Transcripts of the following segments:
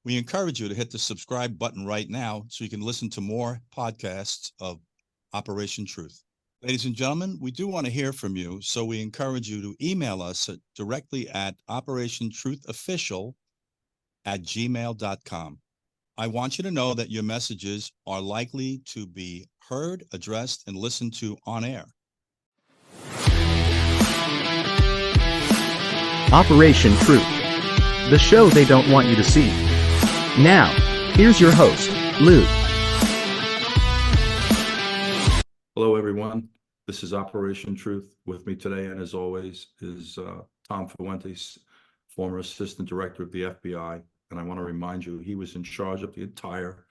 We encourage you to hit the subscribe button right now so you can listen to more podcasts of Operation Truth. Ladies and gentlemen, we do want to hear from you, so we encourage you to email us directly at operationtruthofficial@gmail.com. I want you to know that your messages are likely to be heard, addressed, and listened to on air. Operation Truth, the show they don't want you to see. Now, here's your host, Lou. Hello, everyone. This is Operation Truth. With me today, and as always, is Tom Fuentes, former Assistant Director of the FBI. And I want to remind you, he was in charge of the entire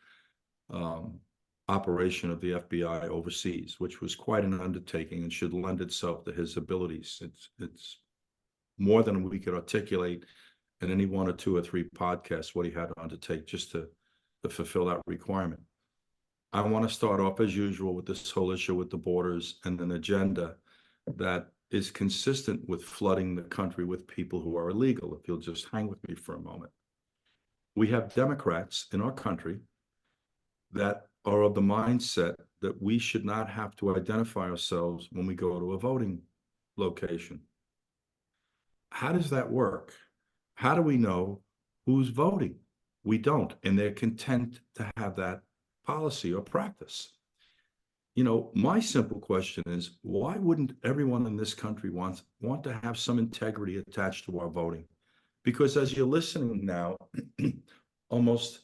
operation of the FBI overseas, which was quite an undertaking and should lend itself to his abilities. It's more than we could articulate in any one or two or three podcasts what he had to undertake just to fulfill that requirement. I want to start off as usual with this whole issue with the borders and an agenda that is consistent with flooding the country with people who are illegal. If you'll just hang with me for a moment. We have Democrats in our country that are of the mindset that we should not have to identify ourselves when we go to a voting location. How does that work? How do we know who's voting? We don't, and they're content to have that policy or practice. You know, my simple question is, why wouldn't everyone in this country want to have some integrity attached to our voting? Because as you're listening now, almost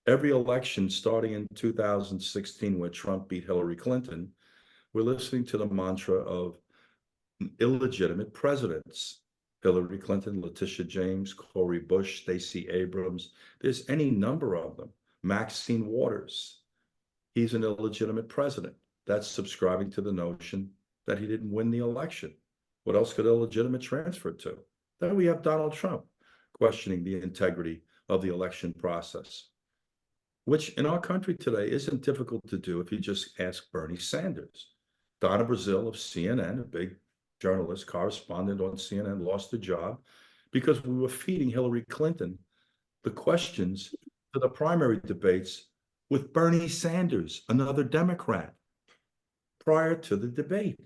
every election starting in 2016 where Trump beat Hillary Clinton, we're listening to the mantra of illegitimate presidents. Hillary Clinton, Letitia James, Cori Bush, Stacey Abrams. There's any number of them. Maxine Waters. He's an illegitimate president. That's subscribing to the notion that he didn't win the election. What else could illegitimate transfer to? Then we have Donald Trump questioning the integrity of the election process, which in our country today isn't difficult to do if you just ask Bernie Sanders. Donna Brazile of CNN, a big journalist, correspondent on CNN, lost the job because we were feeding Hillary Clinton the questions to the primary debates with Bernie Sanders, another Democrat, prior to the debate.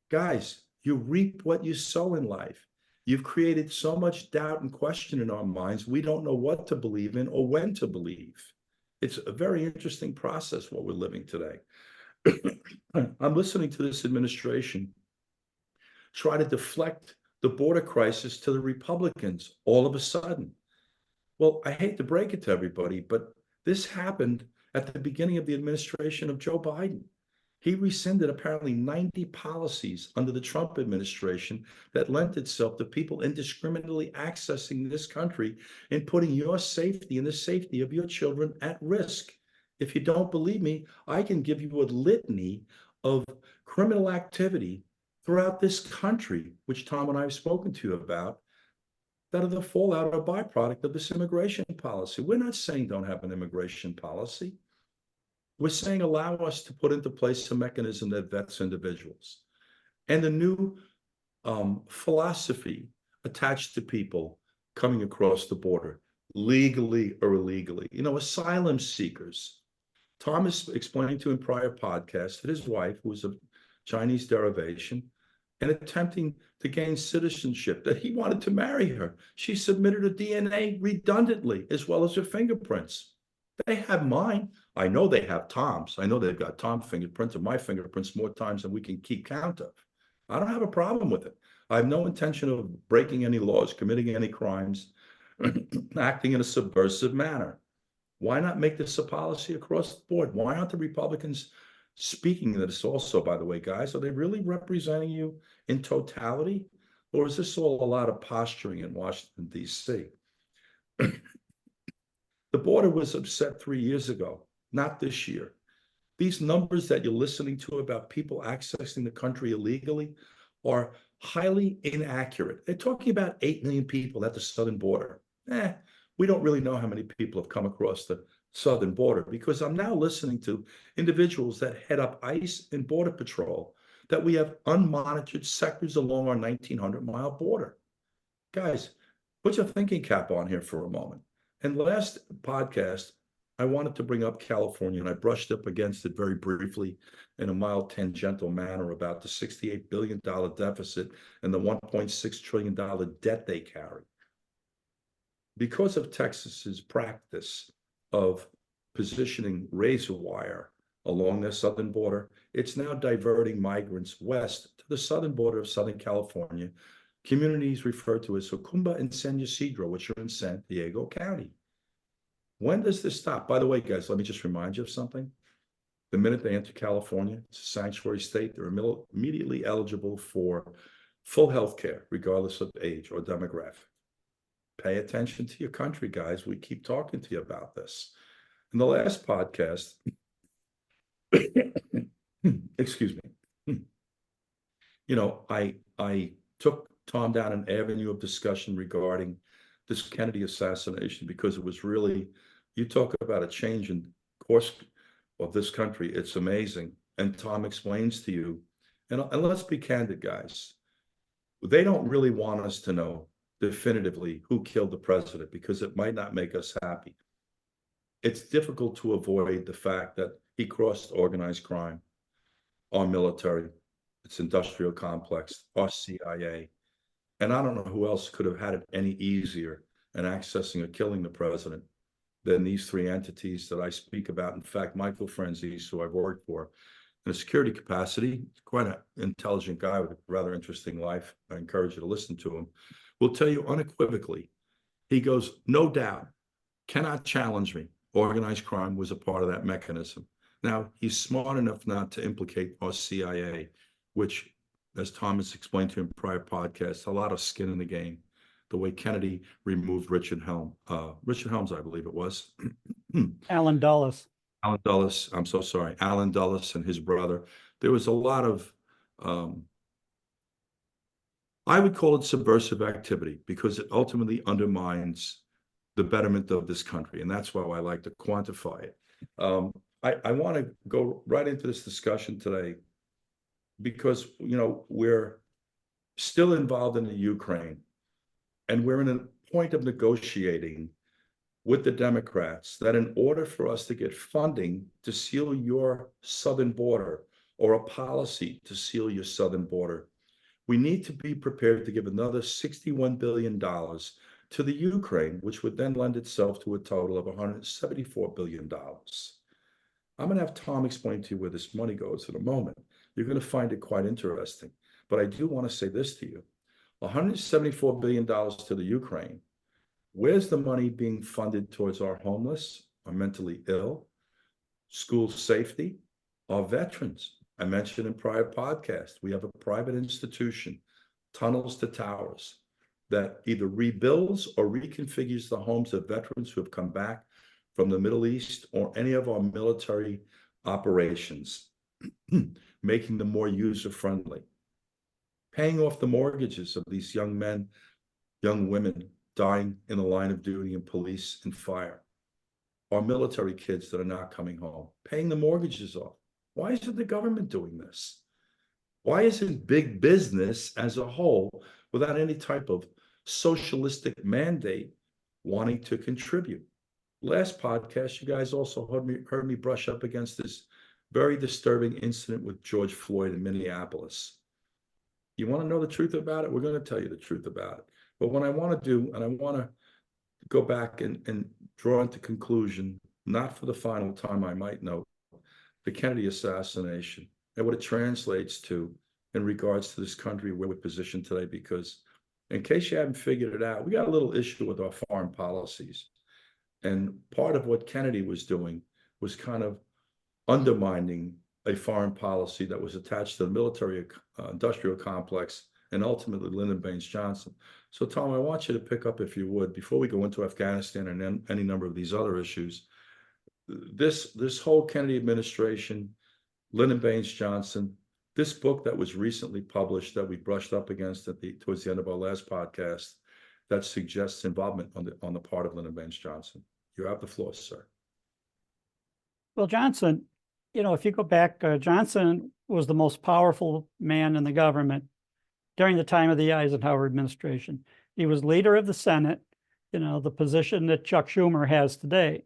Guys, you reap what you sow in life. You've created so much doubt and question in our minds, we don't know what to believe in or when to believe. It's a very interesting process, what we're living today. I'm listening to this administration try to deflect the border crisis to the Republicans all of a sudden. Well, I hate to break it to everybody, but this happened at the beginning of the administration of Joe Biden. He rescinded apparently 90 policies under the Trump administration that lent itself to people indiscriminately accessing this country and putting your safety and the safety of your children at risk. If you don't believe me, I can give you a litany of criminal activity throughout this country, which Tom and I have spoken to you about, that are the fallout or byproduct of this immigration policy. We're not saying don't have an immigration policy. We're saying allow us to put into place a mechanism that vets individuals. And the new philosophy attached to people coming across the border, legally or illegally. You know, asylum seekers. Thomas explained to in prior podcasts that his wife, who was of Chinese derivation, and attempting to gain citizenship, that he wanted to marry her. She submitted her DNA redundantly, as well as her fingerprints. They have mine. I know they have Tom's. I know they've got Tom's fingerprints and my fingerprints more times than we can keep count of. I don't have a problem with it. I have no intention of breaking any laws, committing any crimes, acting in a subversive manner. Why not make this a policy across the board? Why aren't the Republicans speaking of this also, by the way, guys? Are they really representing you in totality? Or is this all a lot of posturing in Washington, D.C.? The border was upset 3 years ago, not this year. These numbers that you're listening to about people accessing the country illegally are highly inaccurate. They're talking about 8 million people at the southern border. We don't really know how many people have come across the southern border, because I'm now listening to individuals that head up ICE and Border Patrol that we have unmonitored sectors along our 1,900-mile border. Guys, put your thinking cap on here for a moment And last podcast, I wanted to bring up California, and I brushed up against it very briefly in a mild tangential manner about the $68 billion deficit and the $1.6 trillion debt they carry. Because of Texas's practice of positioning razor wire along their southern border, it's now diverting migrants west to the southern border of Southern California, communities referred to as Jocumba and San Ysidro, which are in San Diego County. When does this stop? By the way, guys, let me just remind you of something. The minute they enter California, it's a sanctuary state, they're immediately eligible for full health care, regardless of age or demographic. Pay attention to your country, guys. We keep talking to you about this. In the last podcast, excuse me, I took Tom down an avenue of discussion regarding this Kennedy assassination because it was really, you talk about a change in course of this country. It's amazing. And Tom explains to you, and let's be candid, guys. They don't really want us to know definitively who killed the president because it might not make us happy. It's difficult to avoid the fact that he crossed organized crime, our military, its industrial complex, our CIA. And I don't know who else could have had it any easier in accessing or killing the president than these three entities that I speak about. In fact, Michael Franzese, who I've worked for in a security capacity, quite an intelligent guy with a rather interesting life. I encourage you to listen to him. Will tell you unequivocally, he goes, no doubt, cannot challenge me. Organized crime was a part of that mechanism. Now, he's smart enough not to implicate our CIA, which, as Thomas explained to him in prior podcasts, a lot of skin in the game. The way Kennedy removed Richard Helms, I believe it was. Alan Dulles. Alan Dulles, I'm so sorry, Alan Dulles and his brother. There was a lot of, I would call it subversive activity because it ultimately undermines the betterment of this country. And that's why I like to quantify it. I want to go right into this discussion today because, we're still involved in the Ukraine and we're in a point of negotiating with the Democrats that in order for us to get funding to seal your southern border or a policy to seal your southern border, we need to be prepared to give another $61 billion to the Ukraine, which would then lend itself to a total of $174 billion. I'm going to have Tom explain to you where this money goes in a moment. You're going to find it quite interesting. But I do want to say this to you. $174 billion to the Ukraine. Where's the money being funded towards our homeless, our mentally ill, school safety, our veterans? I mentioned in prior podcasts, we have a private institution, Tunnels to Towers, that either rebuilds or reconfigures the homes of veterans who have come back from the Middle East or any of our military operations, making them more user-friendly. Paying off the mortgages of these young men, young women dying in the line of duty in police and fire. Our military kids that are not coming home, paying the mortgages off. Why isn't the government doing this? Why isn't big business as a whole, without any type of socialistic mandate, wanting to contribute? Last podcast, you guys also heard me brush up against this very disturbing incident with George Floyd in Minneapolis. You want to know the truth about it? We're going to tell you the truth about it. But what I want to do, and I want to go back and draw into conclusion, not for the final time, I might note, the Kennedy assassination and what it translates to in regards to this country where we're positioned today. Because in case you haven't figured it out, we got a little issue with our foreign policies. And part of what Kennedy was doing was kind of undermining a foreign policy that was attached to the military industrial complex and ultimately Lyndon Baines Johnson. So Tom, I want you to pick up, if you would, before we go into Afghanistan and any number of these other issues, this whole Kennedy administration, Lyndon Baines Johnson, this book that was recently published that we brushed up against towards the end of our last podcast that suggests involvement on the part of Lyndon Baines Johnson. You have the floor, sir. Well, Johnson, if you go back, Johnson was the most powerful man in the government during the time of the Eisenhower administration. He was leader of the Senate. the position that Chuck Schumer has today.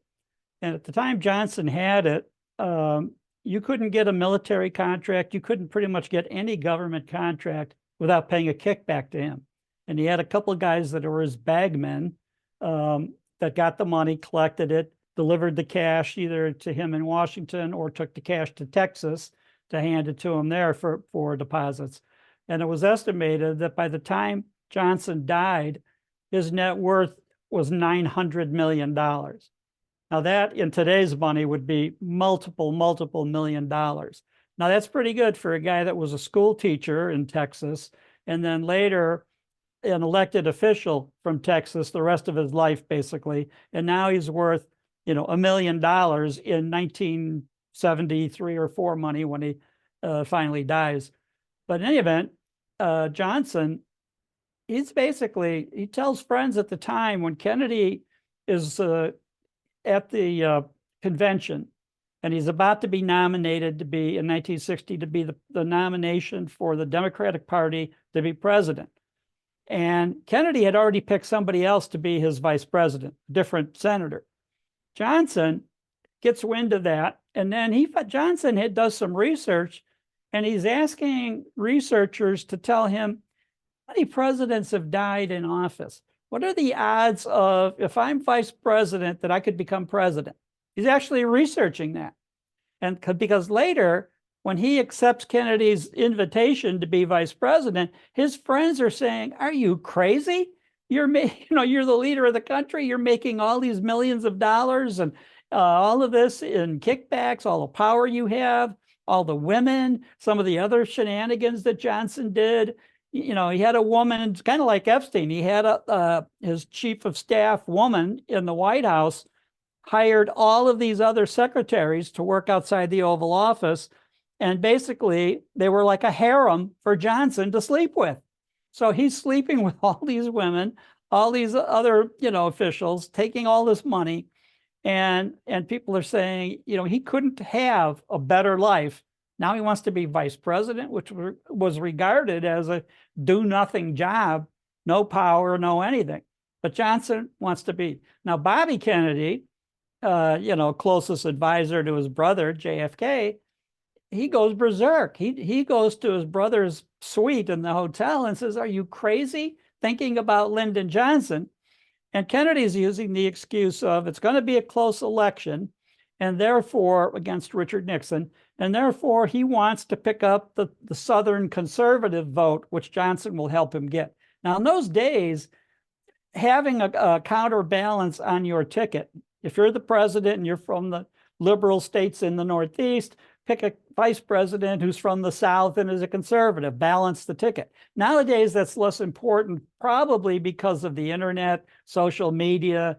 And at the time Johnson had it, you couldn't get a military contract. You couldn't pretty much get any government contract without paying a kickback to him. And he had a couple of guys that were his bagmen that got the money, collected it, delivered the cash either to him in Washington or took the cash to Texas to hand it to him there for deposits. And it was estimated that by the time Johnson died, his net worth was $900 million. Now that in today's money would be multiple $1 million. Now that's pretty good for a guy that was a school teacher in Texas and then later an elected official from Texas the rest of his life, basically. And now he's worth, $1 million in 1973 or 4 money when he finally dies. But in any event, Johnson, he tells friends at the time when Kennedy is at the convention and he's about to be nominated to be in 1960 to be the nomination for the Democratic Party to be president. And Kennedy had already picked somebody else to be his vice president, different senator. Johnson gets wind of that. And then Johnson does some research and he's asking researchers to tell him how many presidents have died in office. What are the odds of, if I'm vice president, that I could become president? He's actually researching that. And because later, when he accepts Kennedy's invitation to be vice president, his friends are saying, "Are you crazy? You're the leader of the country. You're making all these millions of dollars and all of this in kickbacks, all the power you have, all the women, some of the other shenanigans that Johnson did." He had a woman, it's kind of like Epstein. He had his chief of staff woman in the White House hired all of these other secretaries to work outside the Oval Office. And basically, they were like a harem for Johnson to sleep with. So he's sleeping with all these women, all these other, officials, taking all this money. And people are saying, he couldn't have a better life. Now he wants to be vice president, which was regarded as a do-nothing job, no power, no anything. But Johnson wants to be. Now, Bobby Kennedy, closest advisor to his brother, JFK, he goes berserk. He goes to his brother's suite in the hotel and says, "Are you crazy thinking about Lyndon Johnson?" And Kennedy's using the excuse of it's going to be a close election, and therefore, against Richard Nixon, and therefore he wants to pick up the Southern conservative vote, which Johnson will help him get. Now, in those days, having a counterbalance on your ticket, if you're the president and you're from the liberal states in the Northeast, pick a vice president who's from the South and is a conservative, balance the ticket. Nowadays, that's less important, probably because of the internet, social media.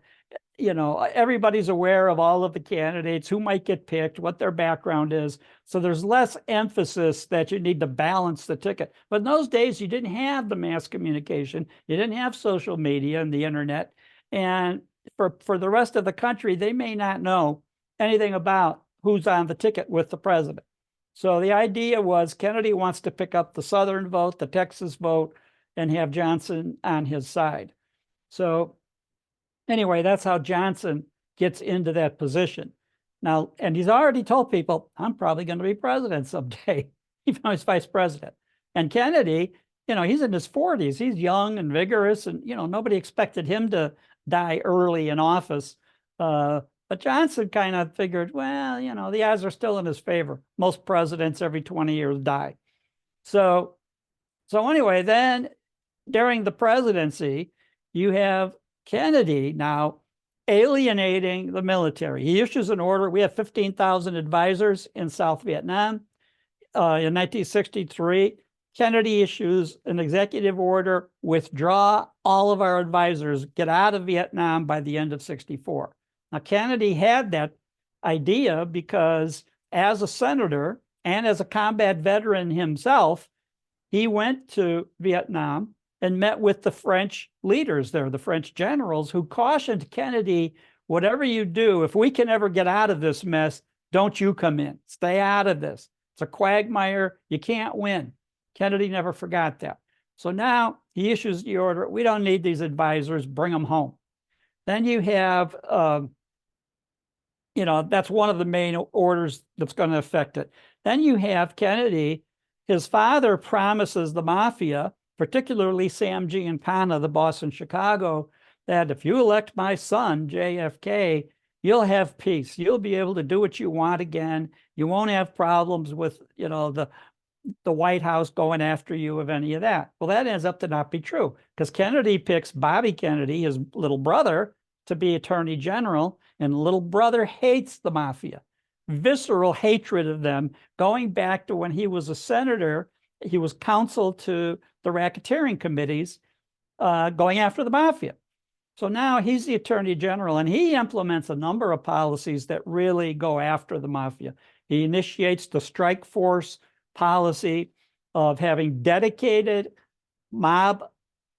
Everybody's aware of all of the candidates, who might get picked, what their background is. So there's less emphasis that you need to balance the ticket. But in those days, you didn't have the mass communication. You didn't have social media and the internet. And for the rest of the country, they may not know anything about who's on the ticket with the president. So the idea was Kennedy wants to pick up the Southern vote, the Texas vote, and have Johnson on his side. So anyway, that's how Johnson gets into that position. Now, and he's already told people, "I'm probably going to be president someday," even though he's vice president. And Kennedy, he's in his 40s. He's young and vigorous, and, nobody expected him to die early in office. But Johnson kind of figured, well, the odds are still in his favor. Most presidents every 20 years die. So anyway, then during the presidency, you have Kennedy now alienating the military. He issues an order. We have 15,000 advisors in South Vietnam. In 1963, Kennedy issues an executive order, withdraw all of our advisors, get out of Vietnam by the end of 64. Now, Kennedy had that idea because as a senator and as a combat veteran himself, he went to Vietnam and met with the French leaders there, the French generals, who cautioned Kennedy, "Whatever you do, if we can ever get out of this mess, don't you come in. Stay out of this. It's a quagmire. You can't win." Kennedy never forgot that. So now he issues the order, "We don't need these advisors, bring them home." Then you have, that's one of the main orders that's going to affect it. Then you have Kennedy. His father promises the mafia, particularly Sam Giancana, the boss in Chicago, that if you elect my son, JFK, you'll have peace. You'll be able to do what you want again. You won't have problems with, the White House going after you of any of that. Well, that ends up to not be true because Kennedy picks Bobby Kennedy, his little brother, to be Attorney General, and little brother hates the mafia. Visceral hatred of them, going back to when he was a senator. He was counsel to the racketeering committees going after the mafia. So now he's the Attorney General, and he implements a number of policies that really go after the mafia. He initiates the strike force policy of having dedicated mob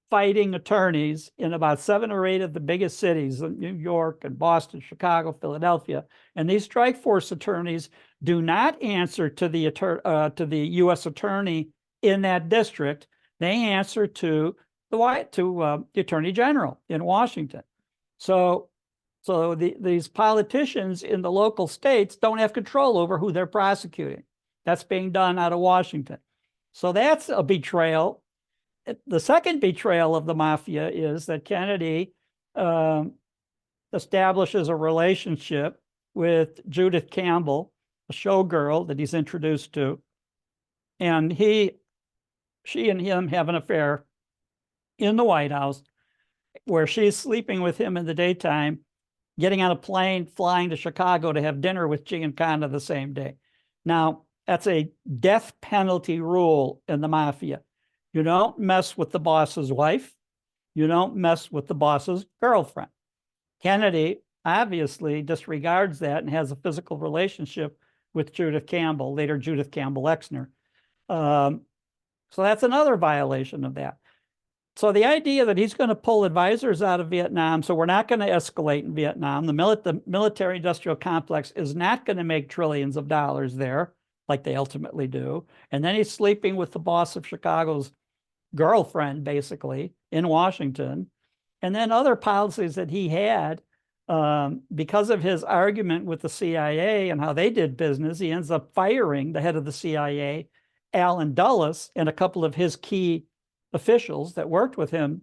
fighting attorneys in about 7 or 8 of the biggest cities, New York and Boston, Chicago, Philadelphia. And these strike force attorneys do not answer to the U.S. attorney in that district. They answer to the Attorney General in Washington. So these politicians in the local states don't have control over who they're prosecuting. That's being done out of Washington. So that's a betrayal. The second betrayal of the mafia is that Kennedy establishes a relationship with Judith Campbell, a showgirl that he's introduced to. And she and him have an affair in the White House where she's sleeping with him in the daytime, getting on a plane, flying to Chicago to have dinner with Giancana the same day. Now, that's a death penalty rule in the mafia. You don't mess with the boss's wife. You don't mess with the boss's girlfriend. Kennedy obviously disregards that and has a physical relationship with Judith Campbell, later Judith Campbell Exner. So that's another violation of that. So the idea that he's going to pull advisors out of Vietnam, so we're not going to escalate in Vietnam. The military-industrial complex is not going to make trillions of dollars there, like they ultimately do. And then he's sleeping with the boss of Chicago's girlfriend, basically, in Washington. And then other policies that he had, because of his argument with the CIA and how they did business, he ends up firing the head of the CIA, Allen Dulles, and a couple of his key officials that worked with him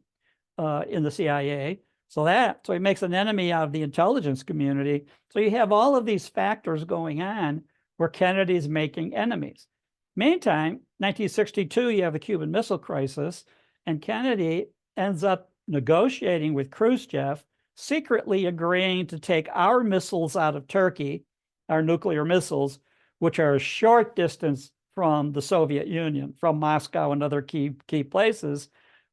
in the CIA. So he makes an enemy out of the intelligence community. So you have all of these factors going on where Kennedy's making enemies. Meantime, 1962, you have the Cuban Missile Crisis, and Kennedy ends up negotiating with Khrushchev, secretly agreeing to take our missiles out of Turkey, our nuclear missiles, which are a short distance from the Soviet Union, from Moscow and other key places,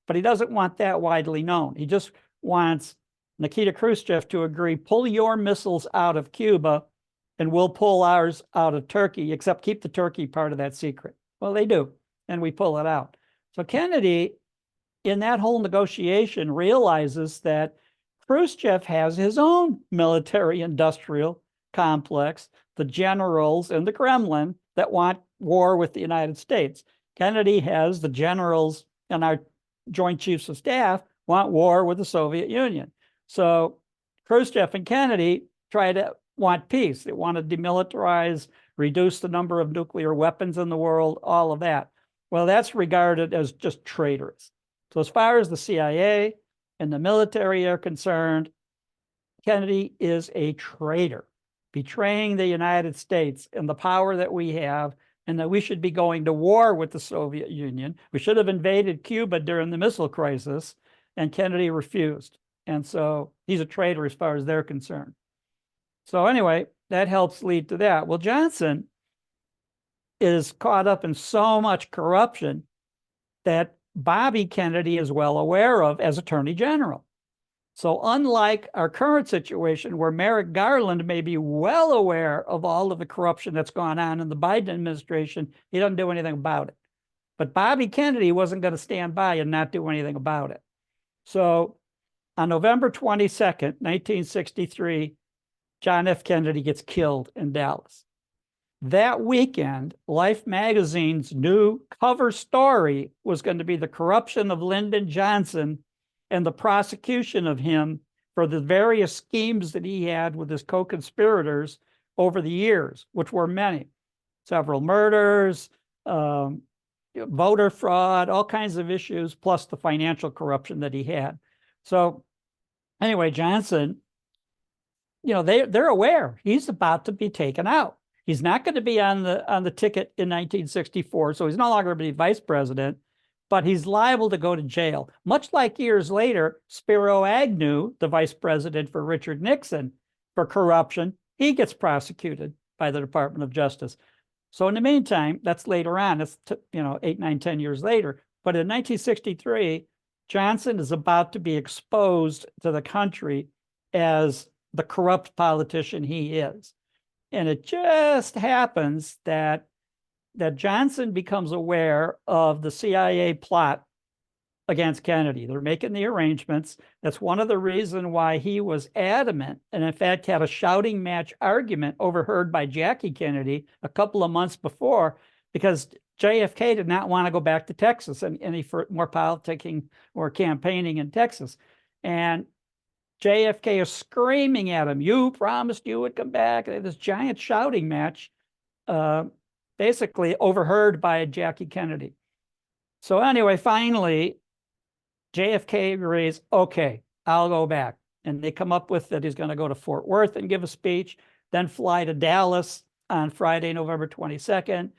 but he doesn't want that widely known. He just wants Nikita Khrushchev to agree, pull your missiles out of Cuba, and we'll pull ours out of Turkey, except keep the Turkey part of that secret. Well, they do, and we pull it out. So Kennedy, in that whole negotiation, realizes that Khrushchev has his own military-industrial complex, the generals in the Kremlin that want war with the United States. Kennedy has the generals and our Joint Chiefs of Staff want war with the Soviet Union. So Khrushchev and Kennedy want peace. They want to demilitarize, reduce the number of nuclear weapons in the world, all of that. Well, that's regarded as just traitorous. So as far as the CIA and the military are concerned, Kennedy is a traitor, betraying the United States and the power that we have, and that we should be going to war with the Soviet Union. We should have invaded Cuba during the missile crisis, and Kennedy refused. And so he's a traitor as far as they're concerned. So anyway, that helps lead to that. Well, Johnson is caught up in so much corruption that Bobby Kennedy is well aware of as Attorney General. So unlike our current situation where Merrick Garland may be well aware of all of the corruption that's gone on in the Biden administration, he doesn't do anything about it. But Bobby Kennedy wasn't going to stand by and not do anything about it. So on November 22nd, 1963, John F. Kennedy gets killed in Dallas. That weekend, Life magazine's new cover story was going to be the corruption of Lyndon Johnson and the prosecution of him for the various schemes that he had with his co-conspirators over the years, which were many, several murders, voter fraud, all kinds of issues, plus the financial corruption that he had. So anyway, Johnson, they're aware he's about to be taken out. He's not going to be on the ticket in 1964, so he's no longer going to be vice president, but he's liable to go to jail. Much like years later, Spiro Agnew, the vice president for Richard Nixon, for corruption, he gets prosecuted by the Department of Justice. So in the meantime, that's later on. It's 8, 9, 10 years later. But in 1963, Johnson is about to be exposed to the country as the corrupt politician he is. And it just happens that Johnson becomes aware of the CIA plot against Kennedy. They're making the arrangements. That's one of the reasons why he was adamant, and in fact had a shouting match argument overheard by Jackie Kennedy a couple of months before, because JFK did not want to go back to Texas and any more politicking or campaigning in Texas. And JFK is screaming at him, "You promised you would come back." This giant shouting match, basically overheard by Jackie Kennedy. So anyway, finally, JFK agrees, okay, I'll go back. And they come up with that he's going to go to Fort Worth and give a speech, then fly to Dallas on Friday, November 22nd,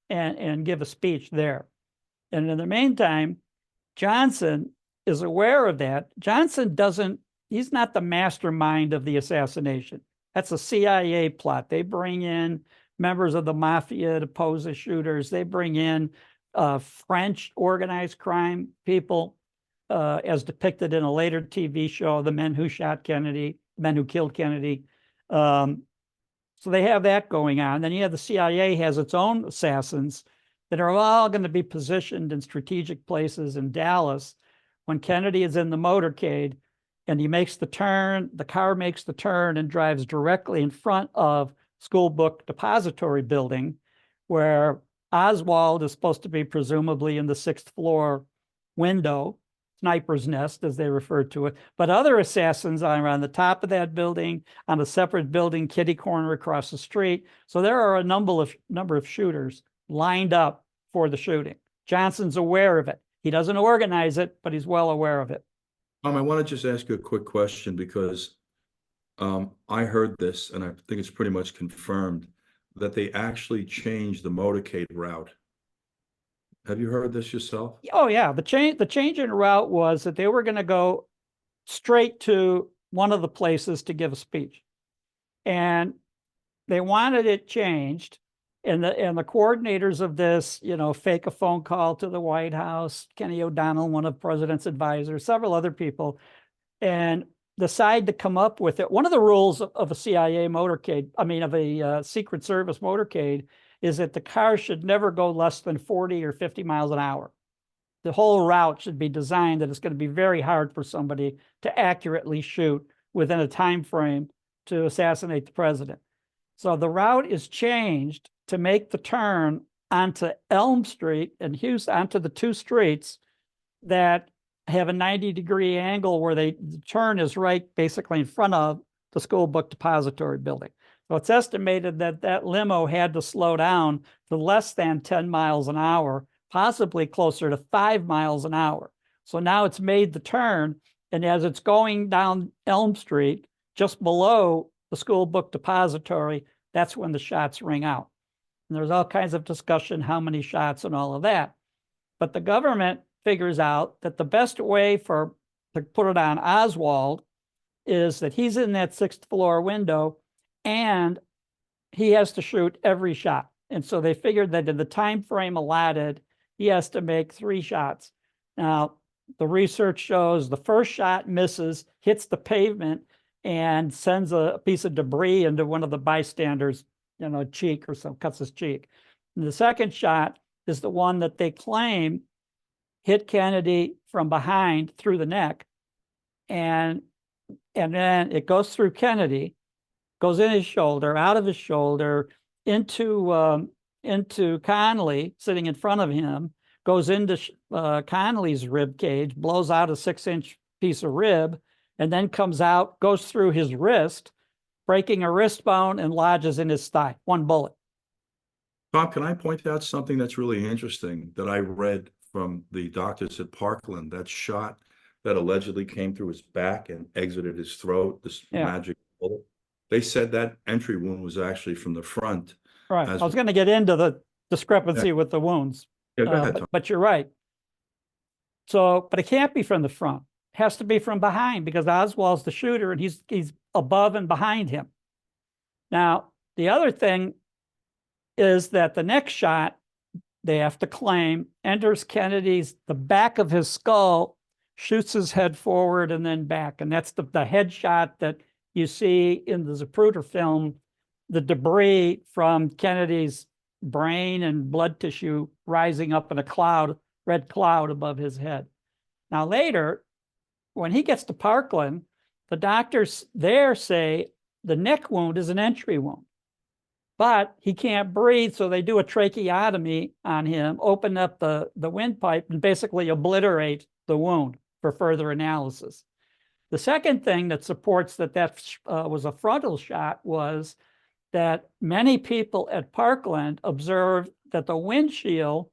and give a speech there. And in the meantime, Johnson is aware of that. Johnson he's not the mastermind of the assassination. That's a CIA plot. They bring in members of the mafia to pose as shooters. They bring in French organized crime people, as depicted in a later TV show, The Men Who Shot Kennedy, Men Who Killed Kennedy. So they have that going on. Then you have the CIA has its own assassins that are all going to be positioned in strategic places in Dallas. When Kennedy is in the motorcade and he makes the turn, the car makes the turn and drives directly in front of School Book Depository building, where Oswald is supposed to be presumably in the 6th floor window, sniper's nest, as they refer to it. But other assassins are on the top of that building, on a separate building, kitty corner across the street. So there are a number of shooters lined up for the shooting. Johnson's aware of it. He doesn't organize it, but he's well aware of it. I want to just ask you a quick question, because I heard this, and I think it's pretty much confirmed, that they actually changed the motorcade route. Have you heard this yourself? Oh yeah, the change in route was that they were going to go straight to one of the places to give a speech, and they wanted it changed. And the coordinators of this, fake a phone call to the White House, Kenny O'Donnell, one of the president's advisors, several other people, and decide to come up with it. One of the rules of a CIA motorcade, of a Secret Service motorcade, is that the car should never go less than 40 or 50 miles an hour. The whole route should be designed that it's going to be very hard for somebody to accurately shoot within a time frame to assassinate the president. So the route is changed to make the turn onto Elm Street and Houston, onto the two streets that have a 90-degree angle where the turn is right basically in front of the School Book Depository building. So it's estimated that limo had to slow down to less than 10 miles an hour, possibly closer to 5 miles an hour. So now it's made the turn, and as it's going down Elm Street, just below the School Book Depository, that's when the shots ring out. And there's all kinds of discussion, how many shots and all of that. But the government figures out that the best way to put it on Oswald is that he's in that 6th floor window and he has to shoot every shot. And so they figured that in the time frame allotted, he has to make 3 shots. Now, the research shows the first shot misses, hits the pavement, and sends a piece of debris into one of the bystanders, cheek or some, cuts his cheek. And the second shot is the one that they claim hit Kennedy from behind through the neck. And then it goes through Kennedy, goes in his shoulder, out of his shoulder, into Connally sitting in front of him, goes into Connally's rib cage, blows out a 6-inch piece of rib, and then comes out, goes through his wrist, breaking a wrist bone and lodges in his thigh. One bullet. Tom, can I point out something that's really interesting that I read from the doctors at Parkland? That shot that allegedly came through his back and exited his throat, this magic bullet. They said that entry wound was actually from the front. Right. I was going to get into the discrepancy with the wounds. Yeah, go ahead, Tom. But you're right. So, but it can't be from the front. It has to be from behind, because Oswald's the shooter and he's above and behind him. Now, the other thing is that the next shot, they have to claim, enters Kennedy's, the back of his skull, shoots his head forward and then back. And that's the headshot that you see in the Zapruder film, the debris from Kennedy's brain and blood tissue rising up in a cloud, red cloud above his head. Now later, when he gets to Parkland, the doctors there say the neck wound is an entry wound, but he can't breathe. So they do a tracheotomy on him, open up the windpipe and basically obliterate the wound for further analysis. The second thing that supports that was a frontal shot was that many people at Parkland observed that the windshield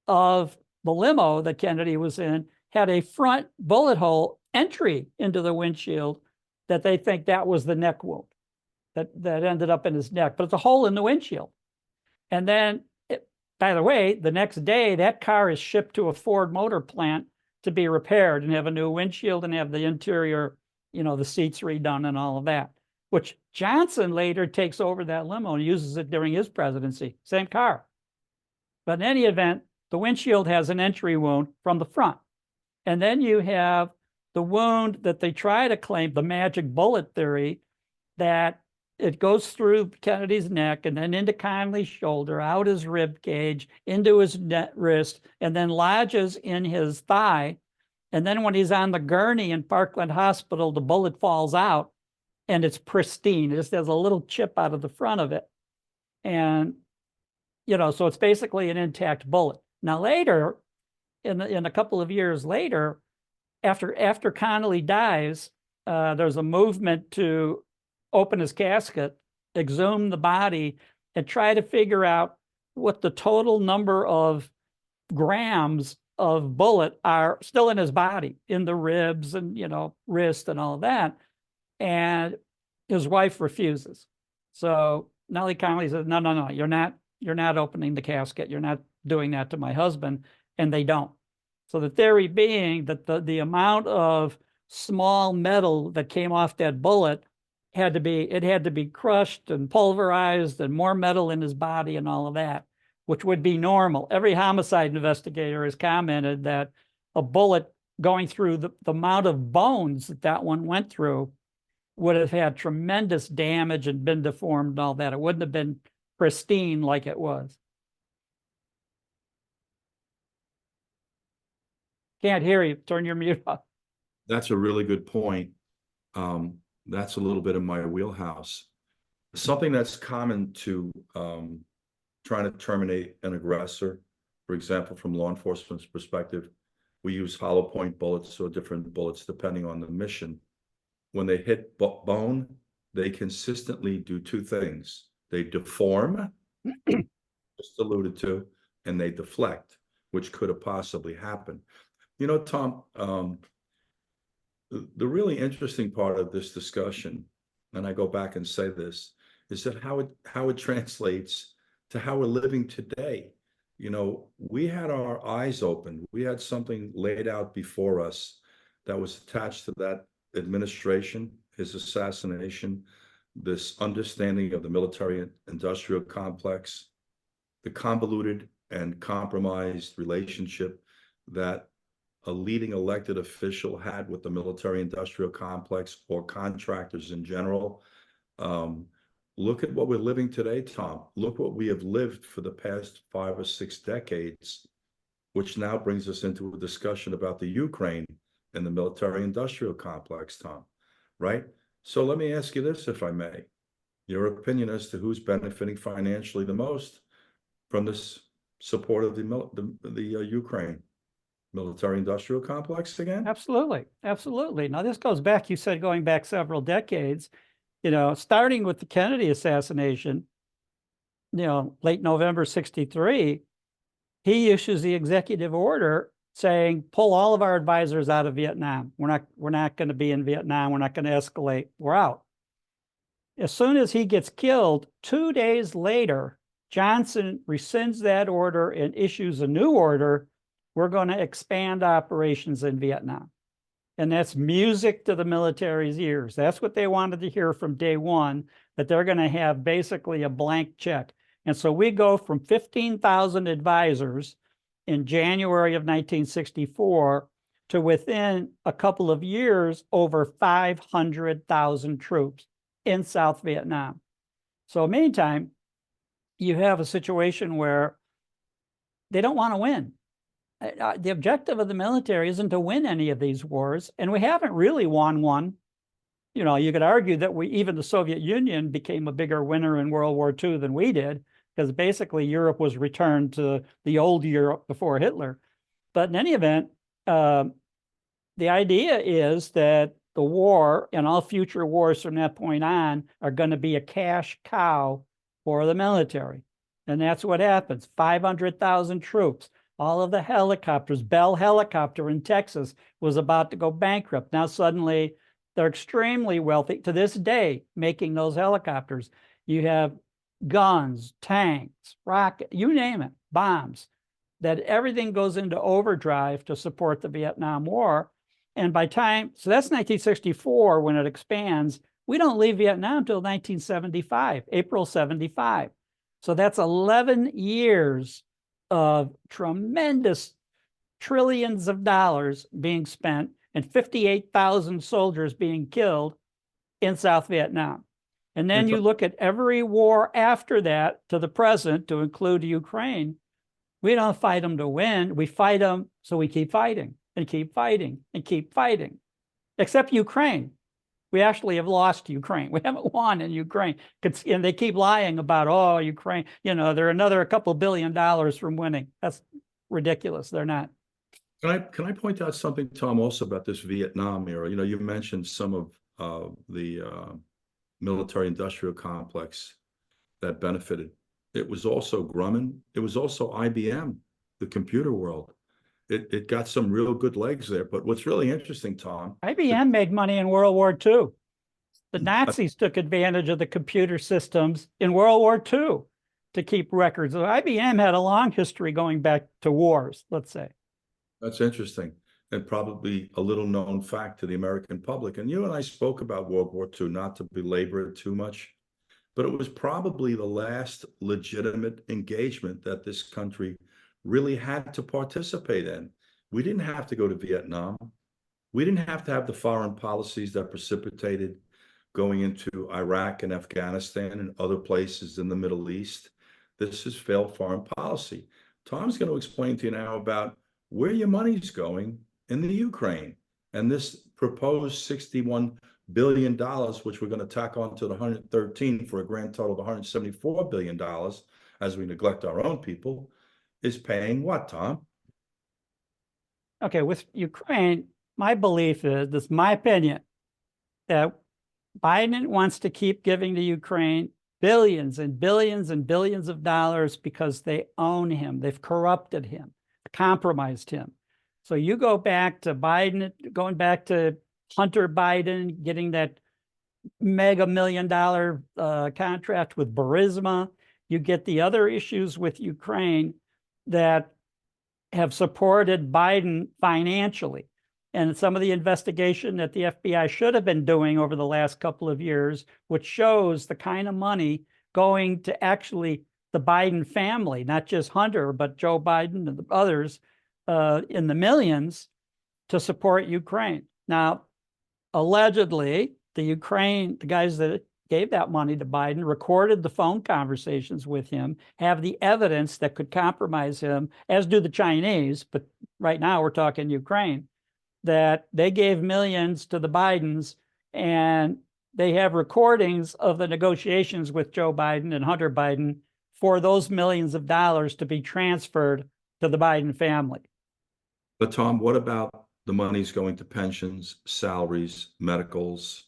of the limo that Kennedy was in had a front bullet hole entry into the windshield, that they think that was the neck wound that ended up in his neck, but it's a hole in the windshield. And then, by the way, the next day, that car is shipped to a Ford Motor plant to be repaired and have a new windshield and have the interior, the seats redone and all of that, which Johnson later takes over that limo and uses it during his presidency. Same car. But in any event, the windshield has an entry wound from the front. And then you have the wound that they try to claim, the magic bullet theory, that it goes through Kennedy's neck and then into Connolly's shoulder, out his rib cage, into his wrist, and then lodges in his thigh. And then when he's on the gurney in Parkland Hospital, the bullet falls out and it's pristine. It just has a little chip out of the front of it. And, so it's basically an intact bullet. Now later, in a couple of years later, after Connolly dies, there's a movement to open his casket, exhume the body, and try to figure out what the total number of grams of bullet are still in his body, in the ribs and, wrist and all of that. And his wife refuses. So Nellie Connolly says, no, you're not opening the casket. You're not doing that to my husband. And they don't. So the theory being that the amount of small metal that came off that bullet had to be crushed and pulverized and more metal in his body and all of that, which would be normal. Every homicide investigator has commented that a bullet going through the amount of bones that one went through would have had tremendous damage and been deformed and all that. It wouldn't have been pristine like it was. Can't hear you. Turn your mute off. That's a really good point. That's a little bit of my wheelhouse. Something that's common to trying to terminate an aggressor, for example, from law enforcement's perspective, we use hollow point bullets or different bullets depending on the mission. When they hit bone, they consistently do two things. They deform, just alluded to, and they deflect, which could have possibly happened. Tom, the really interesting part of this discussion, and I go back and say this, is that how it translates to how we're living today. We had our eyes open. We had something laid out before us that was attached to that administration, his assassination, this understanding of the military-industrial complex, the convoluted and compromised relationship that a leading elected official had with the military-industrial complex or contractors in general. Look at what we're living today, Tom. Look what we have lived for the past 5 or 6 decades, which now brings us into a discussion about the Ukraine and the military-industrial complex, Tom, right? So let me ask you this, if I may. Your opinion as to who's benefiting financially the most from this support of the Ukraine? military-industrial complex again? Absolutely. Absolutely. Now, this goes back, you said going back several decades, starting with the Kennedy assassination, late November 63, he issues the executive order saying, pull all of our advisors out of Vietnam. We're not going to be in Vietnam. We're not going to escalate. We're out. As soon as he gets killed, 2 days later, Johnson rescinds that order and issues a new order. We're going to expand operations in Vietnam. And that's music to the military's ears. That's what they wanted to hear from day one, that they're going to have basically a blank check. And so we go from 15,000 advisors in January of 1964 to within a couple of years, over 500,000 troops in South Vietnam. So meantime, you have a situation where they don't want to win. The objective of the military isn't to win any of these wars, and we haven't really won one. You could argue that even the Soviet Union became a bigger winner in World War II than we did, because basically Europe was returned to the old Europe before Hitler. But in any event, the idea is that the war and all future wars from that point on are going to be a cash cow for the military. And that's what happens. 500,000 troops, all of the helicopters. Bell Helicopter in Texas was about to go bankrupt. Now suddenly they're extremely wealthy to this day making those helicopters. You have guns, tanks, rocket, you name it, bombs, that everything goes into overdrive to support the Vietnam War. And so that's 1964 when it expands. We don't leave Vietnam until 1975, April 75. So that's 11 years of tremendous trillions of dollars being spent and 58,000 soldiers being killed in South Vietnam. And then you look at every war after that to the present, to include Ukraine. We don't fight them to win. We fight them so we keep fighting and keep fighting and keep fighting. Except Ukraine. We actually have lost Ukraine. We haven't won in Ukraine. And they keep lying about, Ukraine, they're another couple $2 billion from winning. That's ridiculous. They're not. Can I point out something, Tom, also about this Vietnam era? You mentioned some of the military-industrial complex that benefited. It was also Grumman. It was also IBM, the computer world. It got some real good legs there. But what's really interesting, Tom, IBM made money in World War II. The Nazis took advantage of the computer systems in World War II to keep records. So IBM had a long history going back to wars, let's say. That's interesting, and probably a little known fact to the American public. And you and I spoke about World War II, not to belabor it too much, but it was probably the last legitimate engagement that this country really had to participate in. We didn't have to go to Vietnam. We didn't have to have the foreign policies that precipitated going into Iraq and Afghanistan and other places in the Middle East. This is failed foreign policy. Tom's going to explain to you now about where your money's going in the Ukraine and this proposed $61 billion, which we're going to tack on to the 113 for a grand total of $174 billion, as we neglect our own people, is paying what, Tom? Okay, with Ukraine, my belief is, this is my opinion, that Biden wants to keep giving to Ukraine billions and billions and billions of dollars because they own him. They've corrupted him, compromised him. So you go back to Biden, going back to Hunter Biden, getting that mega $1 million contract with Burisma. You get the other issues with Ukraine that have supported Biden financially. And some of the investigation that the FBI should have been doing over the last couple of years, which shows the kind of money going to actually the Biden family, not just Hunter, but Joe Biden and the others in the millions to support Ukraine. Now, allegedly, the guys that gave that money to Biden recorded the phone conversations with him, have the evidence that could compromise him, as do the Chinese, but right now we're talking Ukraine, that they gave millions to the Bidens, and they have recordings of the negotiations with Joe Biden and Hunter Biden for those millions of dollars to be transferred to the Biden family. But Tom, what about the money's going to pensions, salaries, medicals,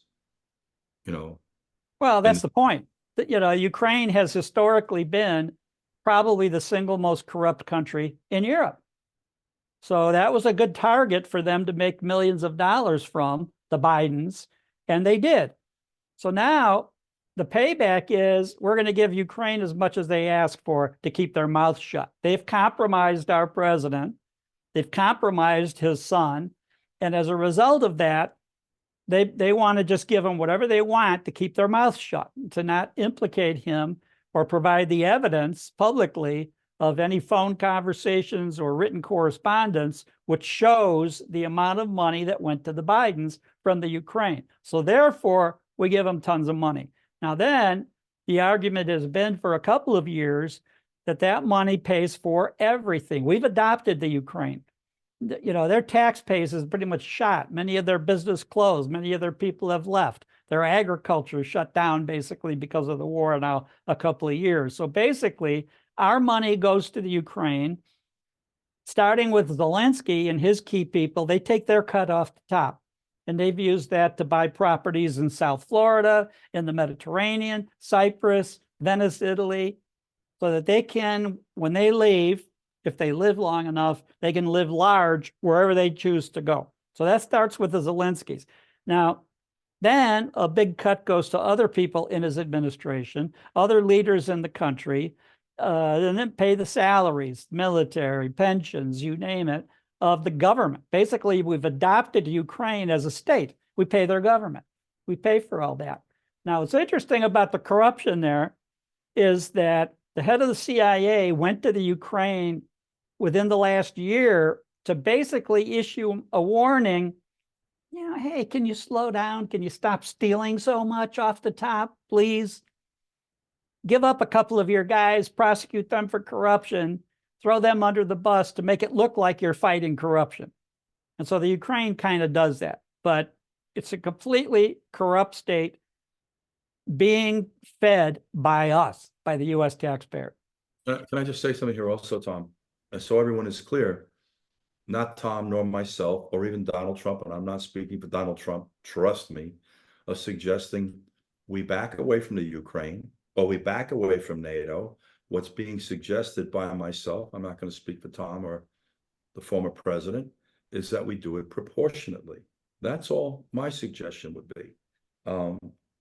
you know, Well, that's and the point. That, Ukraine has historically been probably the single most corrupt country in Europe. So that was a good target for them to make millions of dollars from, the Bidens, and they did. So now the payback is we're going to give Ukraine as much as they ask for to keep their mouth shut. They've compromised our president. They've compromised his son. And as a result of that, they want to just give him whatever they want to keep their mouth shut, to not implicate him or provide the evidence publicly of any phone conversations or written correspondence, which shows the amount of money that went to the Bidens from the Ukraine. So therefore, we give them tons of money. Now then, the argument has been for a couple of years that that money pays for everything. We've adopted the Ukraine. Their tax base is pretty much shot. Many of their business closed. Many of their people have left. Their agriculture shut down basically because of the war now a couple of years. So basically, our money goes to the Ukraine, starting with Zelensky and his key people. They take their cut off the top, and they've used that to buy properties in South Florida, in the Mediterranean, Cyprus, Venice, Italy, so that they can, when they leave, if they live long enough, they can live large wherever they choose to go. So that starts with the Zelenskys. Now, then a big cut goes to other people in his administration, other leaders in the country, and then pay the salaries, military, pensions, you name it, of the government. Basically, we've adopted Ukraine as a state. We pay their government. We pay for all that. Now, what's interesting about the corruption there is that the head of the CIA went to the Ukraine within the last year to basically issue a warning, hey, can you slow down? Can you stop stealing so much off the top, please? Give up a couple of your guys, prosecute them for corruption, throw them under the bus to make it look like you're fighting corruption. And so the Ukraine kind of does that, but it's a completely corrupt state being fed by us, by the US taxpayer. Can I just say something here also, Tom? And so everyone is clear, not Tom nor myself or even Donald Trump, and I'm not speaking for Donald Trump, trust me, of suggesting we back away from the Ukraine or we back away from NATO. What's being suggested by myself, I'm not going to speak for Tom or the former president, is that we do it proportionately. That's all my suggestion would be.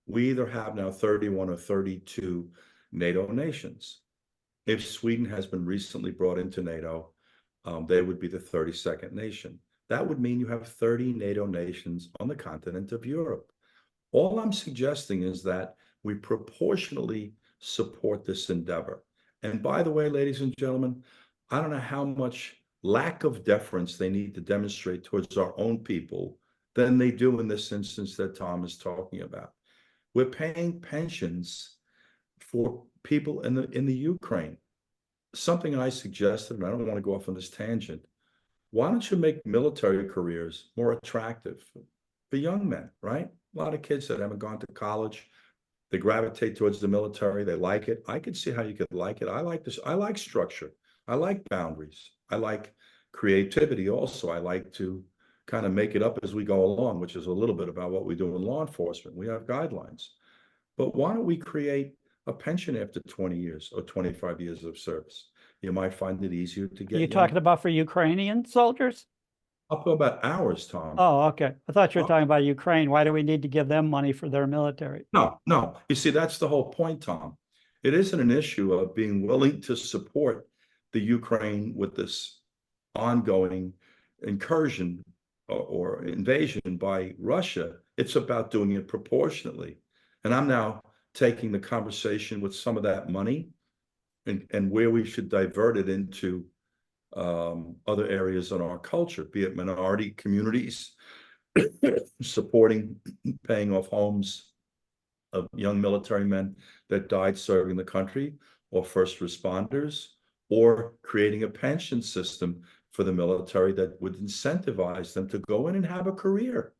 We either have now 31 or 32 NATO nations. If Sweden has been recently brought into NATO, they would be the 32nd nation. That would mean you have 30 NATO nations on the continent of Europe. All I'm suggesting is that we proportionally support this endeavor. And by the way, ladies and gentlemen, I don't know how much lack of deference they need to demonstrate towards our own people than they do in this instance that Tom is talking about. We're paying pensions for people in the Ukraine. Something I suggested, and I don't want to go off on this tangent, why don't you make military careers more attractive for young men, right? A lot of kids that haven't gone to college, they gravitate towards the military, they like it. I could see how you could like it. I like this. I like structure. I like boundaries. I like creativity also. I like to kind of make it up as we go along, which is a little bit about what we do in law enforcement. We have guidelines. But why don't we create a pension after 20 years or 25 years of service? You might find it easier to get. Are you talking about for Ukrainian soldiers? Up about hours, Tom. Oh, okay. I thought you were talking about Ukraine. Why do we need to give them money for their military? No. You see, that's the whole point, Tom. It isn't an issue of being willing to support the Ukraine with this ongoing incursion or invasion by Russia. It's about doing it proportionately. And I'm now taking the conversation with some of that money and where we should divert it into other areas in our culture, be it minority communities, supporting, paying off homes of young military men that died serving the country, or first responders, or creating a pension system for the military that would incentivize them to go in and have a career,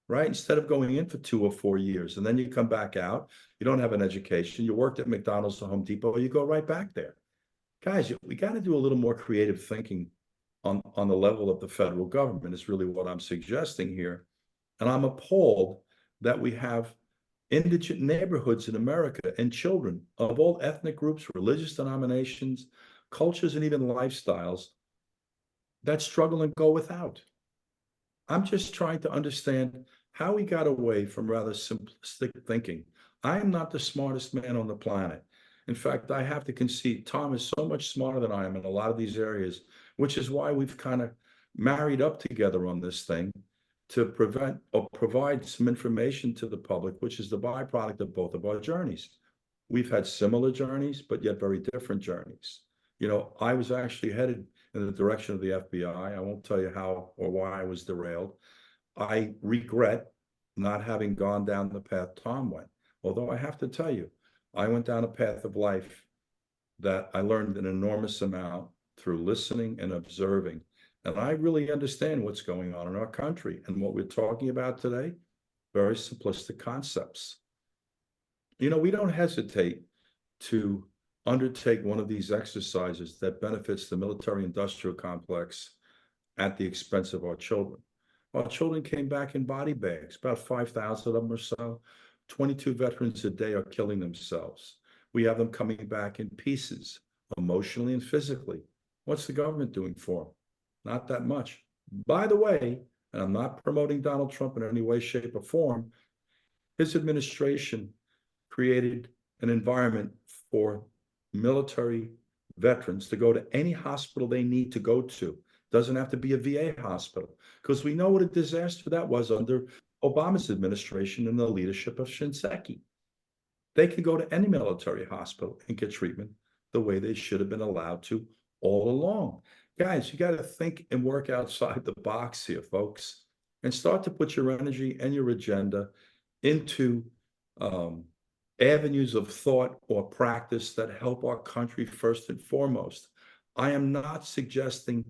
right? Instead of going in for 2 or 4 years, and then you come back out, you don't have an education, you worked at McDonald's or Home Depot, you go right back there. Guys, we got to do a little more creative thinking on the level of the federal government is really what I'm suggesting here. And I'm appalled that we have indigent neighborhoods in America and children of all ethnic groups, religious denominations, cultures, and even lifestyles that struggle and go without. I'm just trying to understand how we got away from rather simplistic thinking. I am not the smartest man on the planet. In fact, I have to concede Tom is so much smarter than I am in a lot of these areas, which is why we've kind of married up together on this thing to prevent or provide some information to the public, which is the byproduct of both of our journeys. We've had similar journeys, but yet very different journeys. You know, I was actually headed in the direction of the FBI. I won't tell you how or why I was derailed. I regret not having gone down the path Tom went. Although I have to tell you, I went down a path of life that I learned an enormous amount through listening and observing. And I really understand what's going on in our country. And what we're talking about today, very simplistic concepts. You know, we don't hesitate to undertake one of these exercises that benefits the military-industrial complex at the expense of our children. Our children came back in body bags, about 5,000 of them or so. 22 veterans a day are killing themselves. We have them coming back in pieces, emotionally and physically. What's the government doing for them? Not that much. By the way, and I'm not promoting Donald Trump in any way, shape, or form, his administration created an environment for military veterans to go to any hospital they need to go to. Doesn't have to be a VA hospital, because we know what a disaster that was under Obama's administration and the leadership of Shinseki. They can go to any military hospital and get treatment the way they should have been allowed to all along. Guys, you got to think and work outside the box here, folks, and start to put your energy and your agenda into avenues of thought or practice that help our country first and foremost. I am not suggesting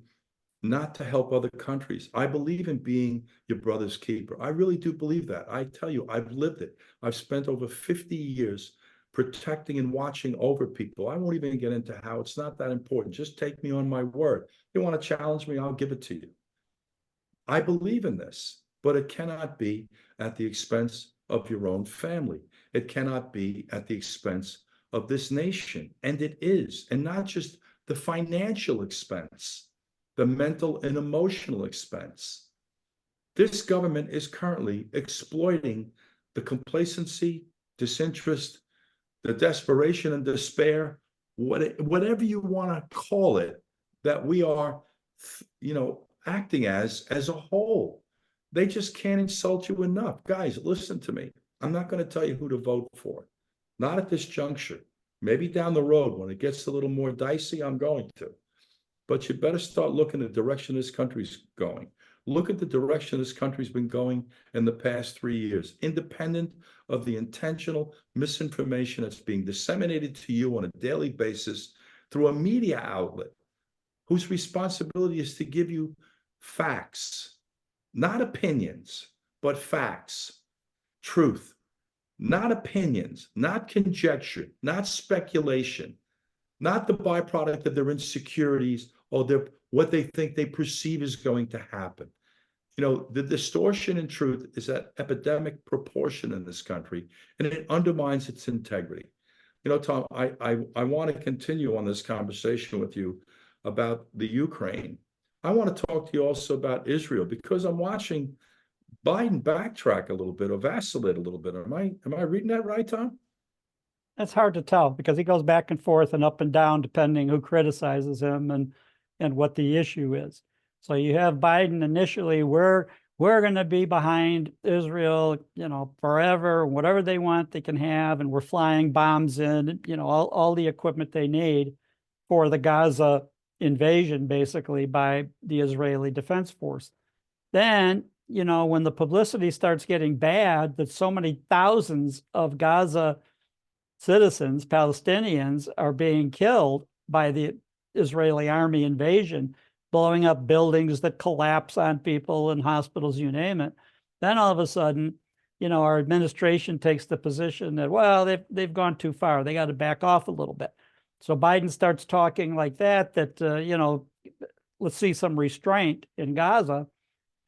not to help other countries. I believe in being your brother's keeper. I really do believe that. I tell you, I've lived it. I've spent over 50 years protecting and watching over people. I won't even get into how it's not that important. Just take me on my word. You want to challenge me, I'll give it to you. I believe in this, but it cannot be at the expense of your own family. It cannot be at the expense of this nation. And it is, and not just the financial expense, the mental and emotional expense. This government is currently exploiting the complacency, disinterest, the desperation and despair, whatever you want to call it, that we are, acting as a whole. They just can't insult you enough. Guys, listen to me. I'm not going to tell you who to vote for. Not at this juncture. Maybe down the road when it gets a little more dicey, I'm going to. But you better start looking at the direction this country's going. Look at the direction this country's been going in the past 3 years, independent of the intentional misinformation that's being disseminated to you on a daily basis through a media outlet whose responsibility is to give you facts, not opinions, but facts, truth, not opinions, not conjecture, not speculation, not the byproduct of their insecurities or what they think they perceive is going to happen. The distortion in truth is at epidemic proportion in this country, and it undermines its integrity. Tom, I want to continue on this conversation with you about the Ukraine. I want to talk to you also about Israel, because I'm watching Biden backtrack a little bit or vacillate a little bit. Am I reading that right, Tom? That's hard to tell, because he goes back and forth and up and down depending who criticizes him and what the issue is. So you have Biden initially, we're going to be behind Israel, forever, whatever they want, they can have, and we're flying bombs in, all the equipment they need for the Gaza invasion, basically, by the Israeli Defense Force. Then, when the publicity starts getting bad, that so many thousands of Gaza citizens, Palestinians, are being killed by the Israeli army invasion, blowing up buildings that collapse on people and hospitals, you name it. Then all of a sudden, our administration takes the position that, well, they've gone too far. They got to back off a little bit. So Biden starts talking like that, let's see some restraint in Gaza.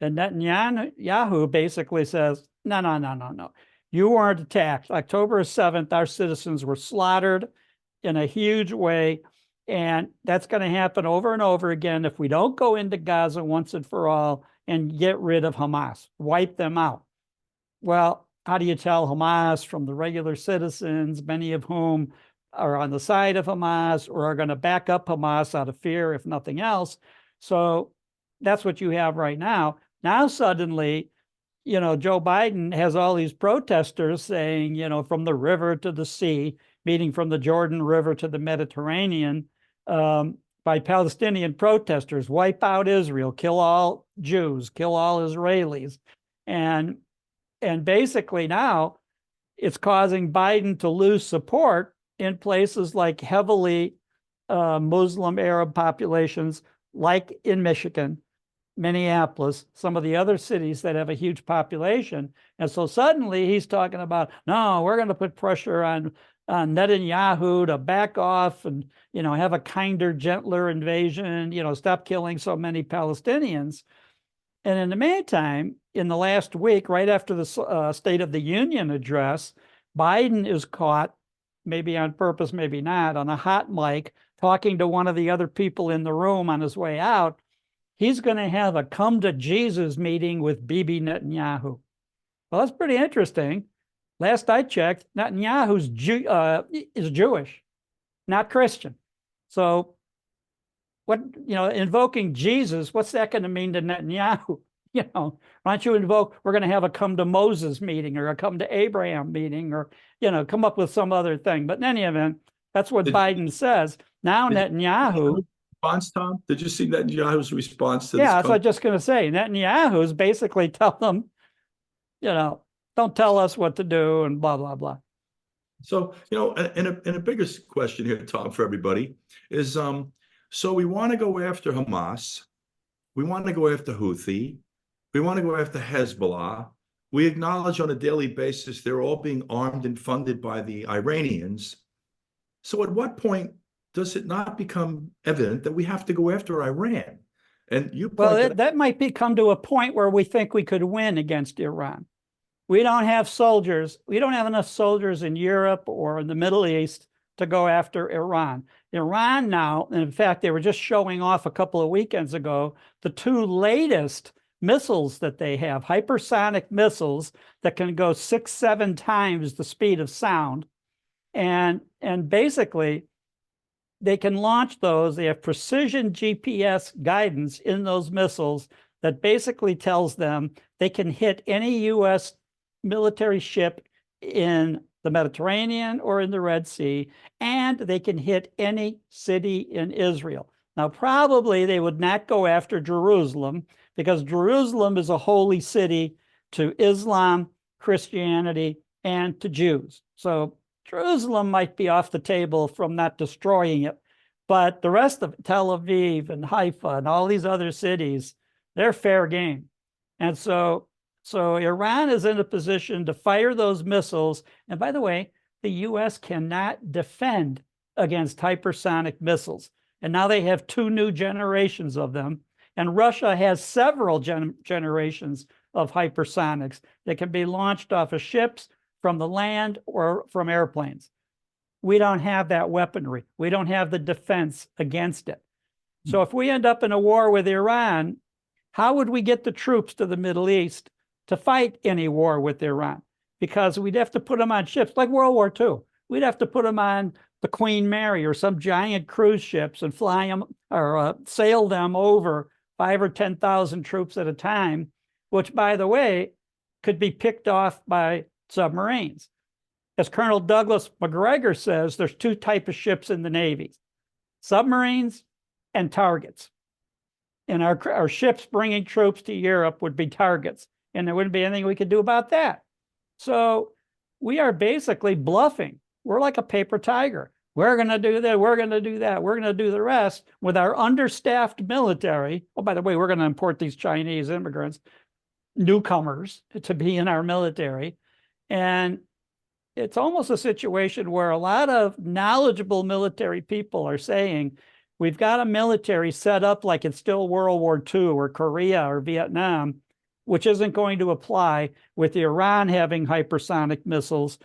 And Netanyahu basically says, no, no, no, no, no. You weren't attacked. October 7th, our citizens were slaughtered in a huge way. And that's going to happen over and over again if we don't go into Gaza once and for all and get rid of Hamas, wipe them out. Well, how do you tell Hamas from the regular citizens, many of whom are on the side of Hamas or are going to back up Hamas out of fear, if nothing else? So that's what you have right now. Now, suddenly, Joe Biden has all these protesters saying, from the river to the sea, meaning from the Jordan River to the Mediterranean, by Palestinian protesters, wipe out Israel, kill all Jews, kill all Israelis. And basically now it's causing Biden to lose support in places like heavily Muslim Arab populations, like in Michigan, Minneapolis, some of the other cities that have a huge population. And so suddenly he's talking about, no, we're going to put pressure on Netanyahu to back off and, have a kinder, gentler invasion, stop killing so many Palestinians. And in the meantime, in the last week, right after the State of the Union address, Biden is caught, maybe on purpose, maybe not, on a hot mic, talking to one of the other people in the room on his way out. He's going to have a come to Jesus meeting with Bibi Netanyahu. Well, that's pretty interesting. Last I checked, Netanyahu is Jewish, not Christian. So what, invoking Jesus, what's that going to mean to Netanyahu? Why don't you invoke, we're going to have a come to Moses meeting or a come to Abraham meeting or, come up with some other thing. But in any event, that's what Biden says. Now Netanyahu... Response, Tom? Did you see Netanyahu's response to this? Yeah, that's what I was just going to say. Netanyahu's basically tell them, don't tell us what to do and blah, blah, blah. So, and a bigger question here, Tom, for everybody is, so we want to go after Hamas. We want to go after Houthi. We want to go after Hezbollah. We acknowledge on a daily basis they're all being armed and funded by the Iranians. So at what point does it not become evident that we have to go after Iran? And that might come to a point where we think we could win against Iran. We don't have soldiers. We don't have enough soldiers in Europe or in the Middle East to go after Iran. Iran now, in fact, they were just showing off a couple of weekends ago, the two latest missiles that they have, hypersonic missiles that can go 6-7 times the speed of sound. And basically, they can launch those. They have precision GPS guidance in those missiles that basically tells them they can hit any U.S. military ship in the Mediterranean or in the Red Sea, and they can hit any city in Israel. Now, probably they would not go after Jerusalem because Jerusalem is a holy city to Islam, Christianity, and to Jews. So Jerusalem might be off the table from not destroying it, but the rest of it, Tel Aviv and Haifa and all these other cities, they're fair game. And so Iran is in a position to fire those missiles. And by the way, the U.S. cannot defend against hypersonic missiles. And now they have 2 new generations of them. And Russia has several generations of hypersonics that can be launched off of ships, from the land, or from airplanes. We don't have that weaponry. We don't have the defense against it. So if we end up in a war with Iran, how would we get the troops to the Middle East to fight any war with Iran? Because we'd have to put them on ships like World War II. We'd have to put them on the Queen Mary or some giant cruise ships and fly them or sail them over 5,000 or 10,000 troops at a time, which, by the way, could be picked off by submarines. As Colonel Douglas McGregor says, there's 2 types of ships in the Navy: submarines and targets. And our ships bringing troops to Europe would be targets, and there wouldn't be anything we could do about that. So we are basically bluffing. We're like a paper tiger. We're going to do that. We're going to do that. We're going to do the rest with our understaffed military. Oh, by the way, we're going to import these Chinese immigrants, newcomers, to be in our military. And it's almost a situation where a lot of knowledgeable military people are saying We've got a military set up like it's still World War II or Korea or Vietnam, which isn't going to apply with Iran having hypersonic missiles,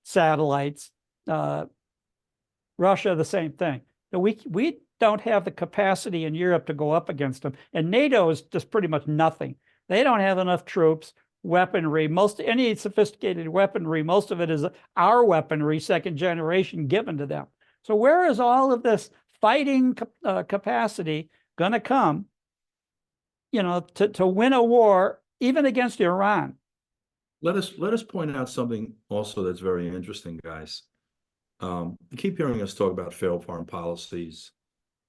satellites, Russia, the same thing. So we don't have the capacity in Europe to go up against them. And NATO is just pretty much nothing. They don't have enough troops, weaponry, any sophisticated weaponry, most of it is our weaponry, second generation, given to them. So where is all of this fighting capacity going to come, to win a war, even against Iran? Let us point out something also that's very interesting, guys. You keep hearing us talk about failed foreign policies.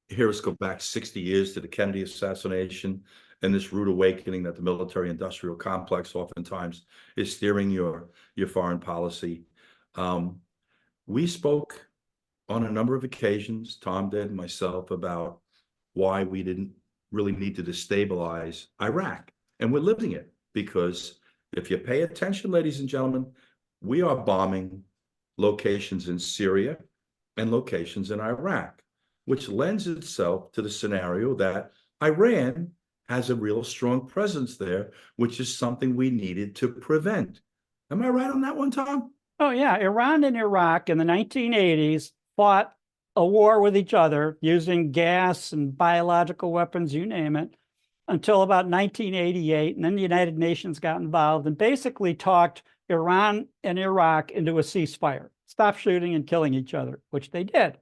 Hear us go back 60 years to the Kennedy assassination and this rude awakening that the military-industrial complex oftentimes is steering your foreign policy. We spoke on a number of occasions, Tom did, myself, about why we didn't really need to destabilize Iraq. And we're living it, because if you pay attention, ladies and gentlemen, we are bombing locations in Syria and locations in Iraq, which lends itself to the scenario that Iran has a real strong presence there, which is something we needed to prevent. Am I right on that one, Tom? Oh, yeah. Iran and Iraq in the 1980s fought a war with each other using gas and biological weapons, you name it, until about 1988. And then the United Nations got involved and basically talked Iran and Iraq into a ceasefire, stop shooting and killing each other, which they did.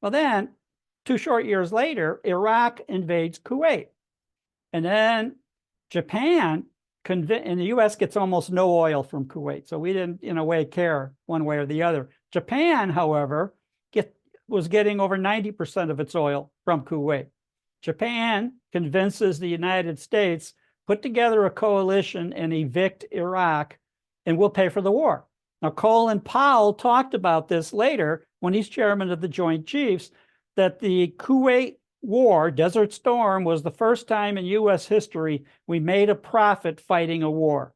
Well, then 2 short years later, Iraq invades Kuwait. And then Japan, and the U.S. gets almost no oil from Kuwait. So we didn't, in a way, care one way or the other. Japan, however, was getting over 90% of its oil from Kuwait. Japan convinces the United States, put together a coalition and evict Iraq, and we'll pay for the war. Now, Colin Powell talked about this later when he's chairman of the Joint Chiefs, that the Kuwait War, Desert Storm, was the first time in U.S. history we made a profit fighting a war.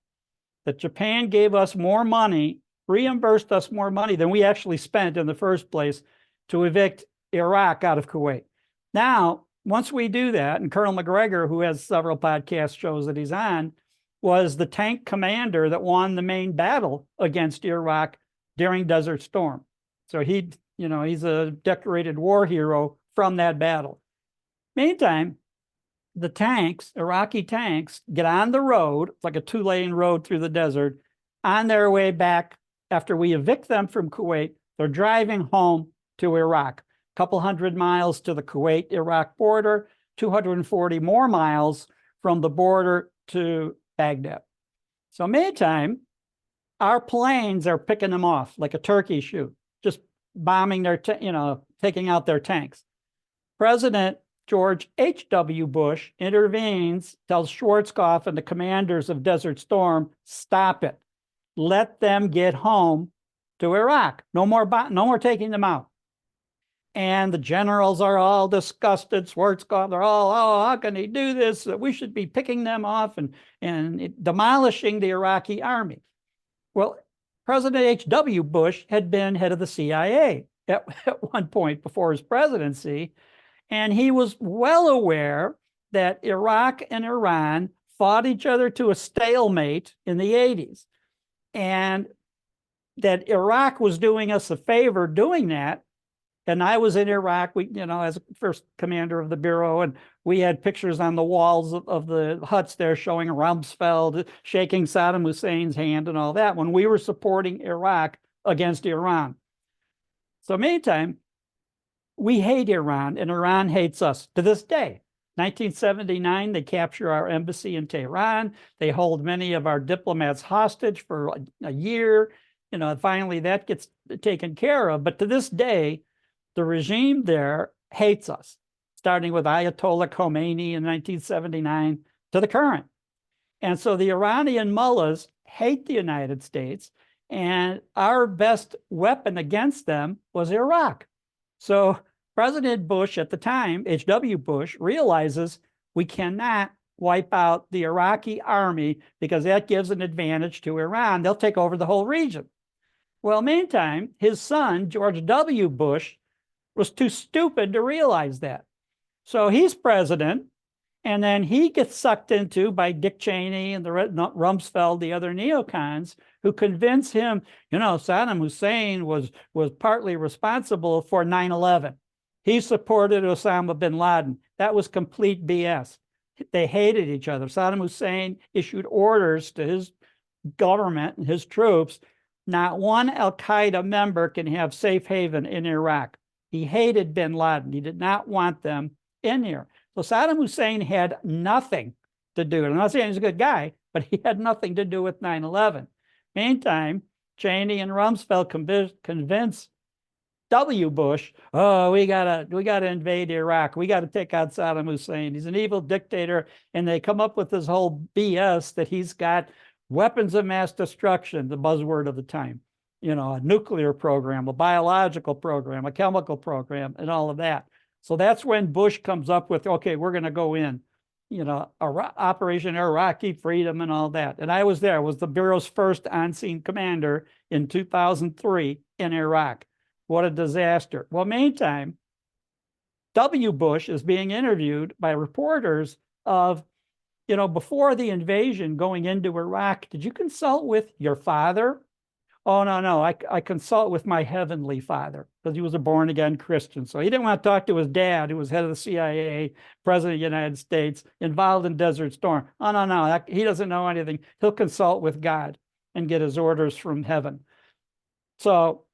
That Japan gave us more money, reimbursed us more money than we actually spent in the first place to evict Iraq out of Kuwait. Now, once we do that, and Colonel McGregor, who has several podcast shows that he's on, was the tank commander that won the main battle against Iraq during Desert Storm. So he's a decorated war hero from that battle. Meantime, the tanks, Iraqi tanks, get on the road, it's like a 2-lane road through the desert, on their way back after we evict them from Kuwait. They're driving home to Iraq, a couple hundred miles to the Kuwait-Iraq border, 240 more miles from the border to Baghdad. So meantime, our planes are picking them off like a turkey shoot, just bombing taking out their tanks. President George H.W. Bush intervenes, tells Schwarzkopf and the commanders of Desert Storm, stop it. Let them get home to Iraq. No more taking them out. And the generals are all disgusted. Schwarzkopf, they're all, oh, how can he do this? We should be picking them off and demolishing the Iraqi army. Well, President H.W. Bush had been head of the CIA at one point before his presidency, and he was well aware that Iraq and Iran fought each other to a stalemate in the 80s, and that Iraq was doing us a favor doing that. And I was in Iraq, as first commander of the Bureau, and we had pictures on the walls of the huts there showing Rumsfeld shaking Saddam Hussein's hand and all that when we were supporting Iraq against Iran. So meantime, we hate Iran, and Iran hates us to this day. 1979, they capture our embassy in Tehran. They hold many of our diplomats hostage for a year. Finally that gets taken care of. But to this day, the regime there hates us, starting with Ayatollah Khomeini in 1979 to the current. And so the Iranian mullahs hate the United States, and our best weapon against them was Iraq. So President Bush at the time, H.W. Bush, realizes we cannot wipe out the Iraqi army because that gives an advantage to Iran. They'll take over the whole region. Well, meantime, his son, George W. Bush, was too stupid to realize that. So he's president, and then he gets sucked into by Dick Cheney and the Rumsfeld, the other neocons, who convince him, Saddam Hussein was partly responsible for 9/11. He supported Osama bin Laden. That was complete BS. They hated each other. Saddam Hussein issued orders to his government and his troops. Not one Al-Qaeda member can have safe haven in Iraq. He hated bin Laden. He did not want them in here. So Saddam Hussein had nothing to do. I'm not saying he's a good guy, but he had nothing to do with 9/11. Meantime, Cheney and Rumsfeld convince W. Bush, oh, we gotta invade Iraq. We gotta take out Saddam Hussein. He's an evil dictator. And they come up with this whole BS that he's got weapons of mass destruction, the buzzword of the time, a nuclear program, a biological program, a chemical program, and all of that. So that's when Bush comes up with, okay, we're going to go in, Operation Iraqi Freedom and all that. And I was there. I was the Bureau's first on-scene commander in 2003 in Iraq. What a disaster. Well, meantime, W. Bush is being interviewed by reporters of, before the invasion going into Iraq, did you consult with your father? Oh, no. I consult with my heavenly father, because he was a born-again Christian. So he didn't want to talk to his dad, who was head of the CIA, president of the United States, involved in Desert Storm. Oh, no. He doesn't know anything. He'll consult with God and get his orders from heaven. So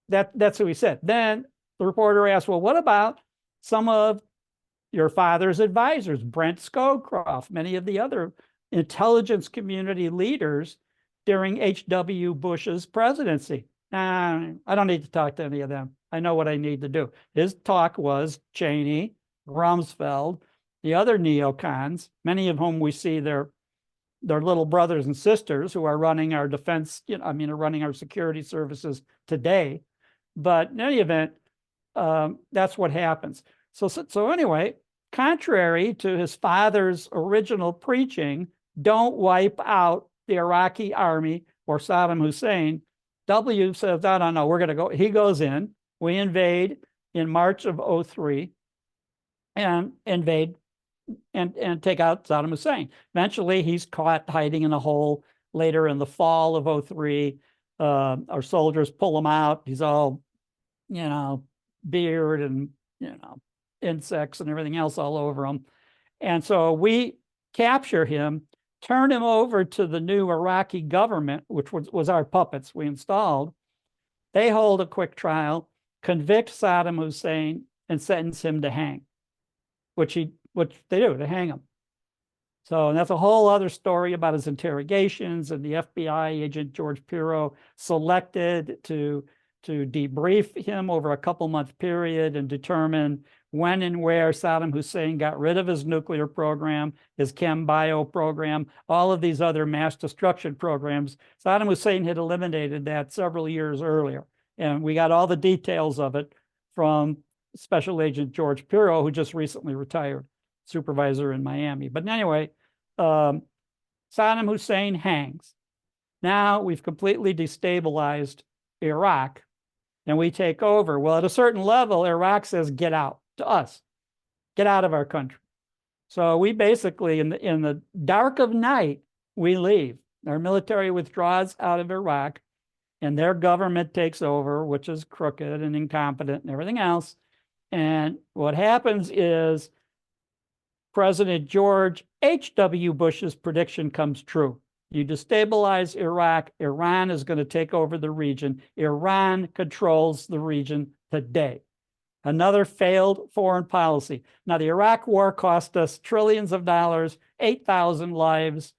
that's what he said. Then the reporter asked, well, what about some of your father's advisors, Brent Scowcroft, many of the other intelligence community leaders during H.W. Bush's presidency? I don't need to talk to any of them. I know what I need to do. His talk was Cheney, Rumsfeld, the other neocons, many of whom we see their little brothers and sisters who are running our defense, are running our security services today. But in any event, that's what happens. So anyway, contrary to his father's original preaching, don't wipe out the Iraqi army or Saddam Hussein, W says, no, we're going to go. He goes in. We invade in March of 2003 and invade and take out Saddam Hussein. Eventually, he's caught hiding in a hole later in the fall of 2003. Our soldiers pull him out. He's all, beard and, insects and everything else all over him. And so we capture him, turn him over to the new Iraqi government, which was our puppets we installed. They hold a quick trial, convict Saddam Hussein, and sentence him to hang, which they do, they hang him. So, and that's a whole other story about his interrogations, and the FBI agent George Pirro selected to debrief him over a couple-month period and determine when and where Saddam Hussein got rid of his nuclear program, his chem bio program, all of these other mass destruction programs. Saddam Hussein had eliminated that several years earlier. And we got all the details of it from Special Agent George Pirro, who just recently retired, supervisor in Miami. But anyway, Saddam Hussein hangs. Now we've completely destabilized Iraq and we take over. Well, at a certain level, Iraq says, get out to us, get out of our country. So we basically, in the dark of night, we leave. Our military withdraws out of Iraq and their government takes over, which is crooked and incompetent and everything else. And what happens is President George H.W. Bush's prediction comes true. You destabilize Iraq, Iran is going to take over the region. Iran controls the region today. Another failed foreign policy. Now, the Iraq war cost us trillions of dollars, 8,000 lives,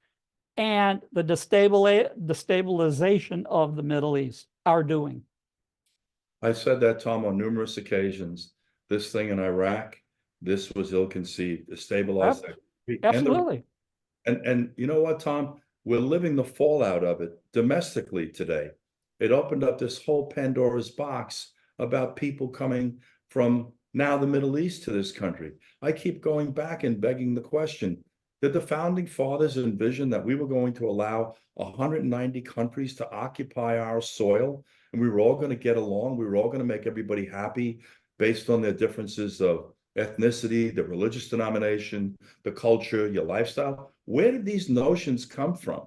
and the destabilization of the Middle East, our doing. I said that, Tom, on numerous occasions. This thing in Iraq, this was ill-conceived, destabilized. Absolutely. And you know what, Tom? We're living the fallout of it domestically today. It opened up this whole Pandora's box about people coming from now the Middle East to this country. I keep going back and begging the question, did the founding fathers envision that we were going to allow 190 countries to occupy our soil and we were all going to get along? We were all going to make everybody happy based on their differences of ethnicity, the religious denomination, the culture, your lifestyle. Where did these notions come from?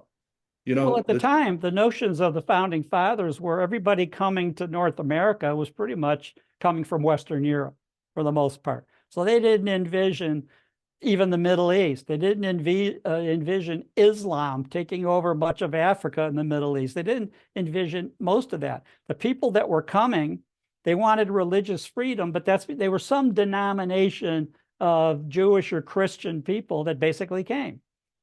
Well, at the time, the notions of the founding fathers were everybody coming to North America was pretty much coming from Western Europe for the most part. So they didn't envision even the Middle East. They didn't envision Islam taking over much of Africa and the Middle East. They didn't envision most of that. The people that were coming, they wanted religious freedom, but they were some denomination of Jewish or Christian people that basically came.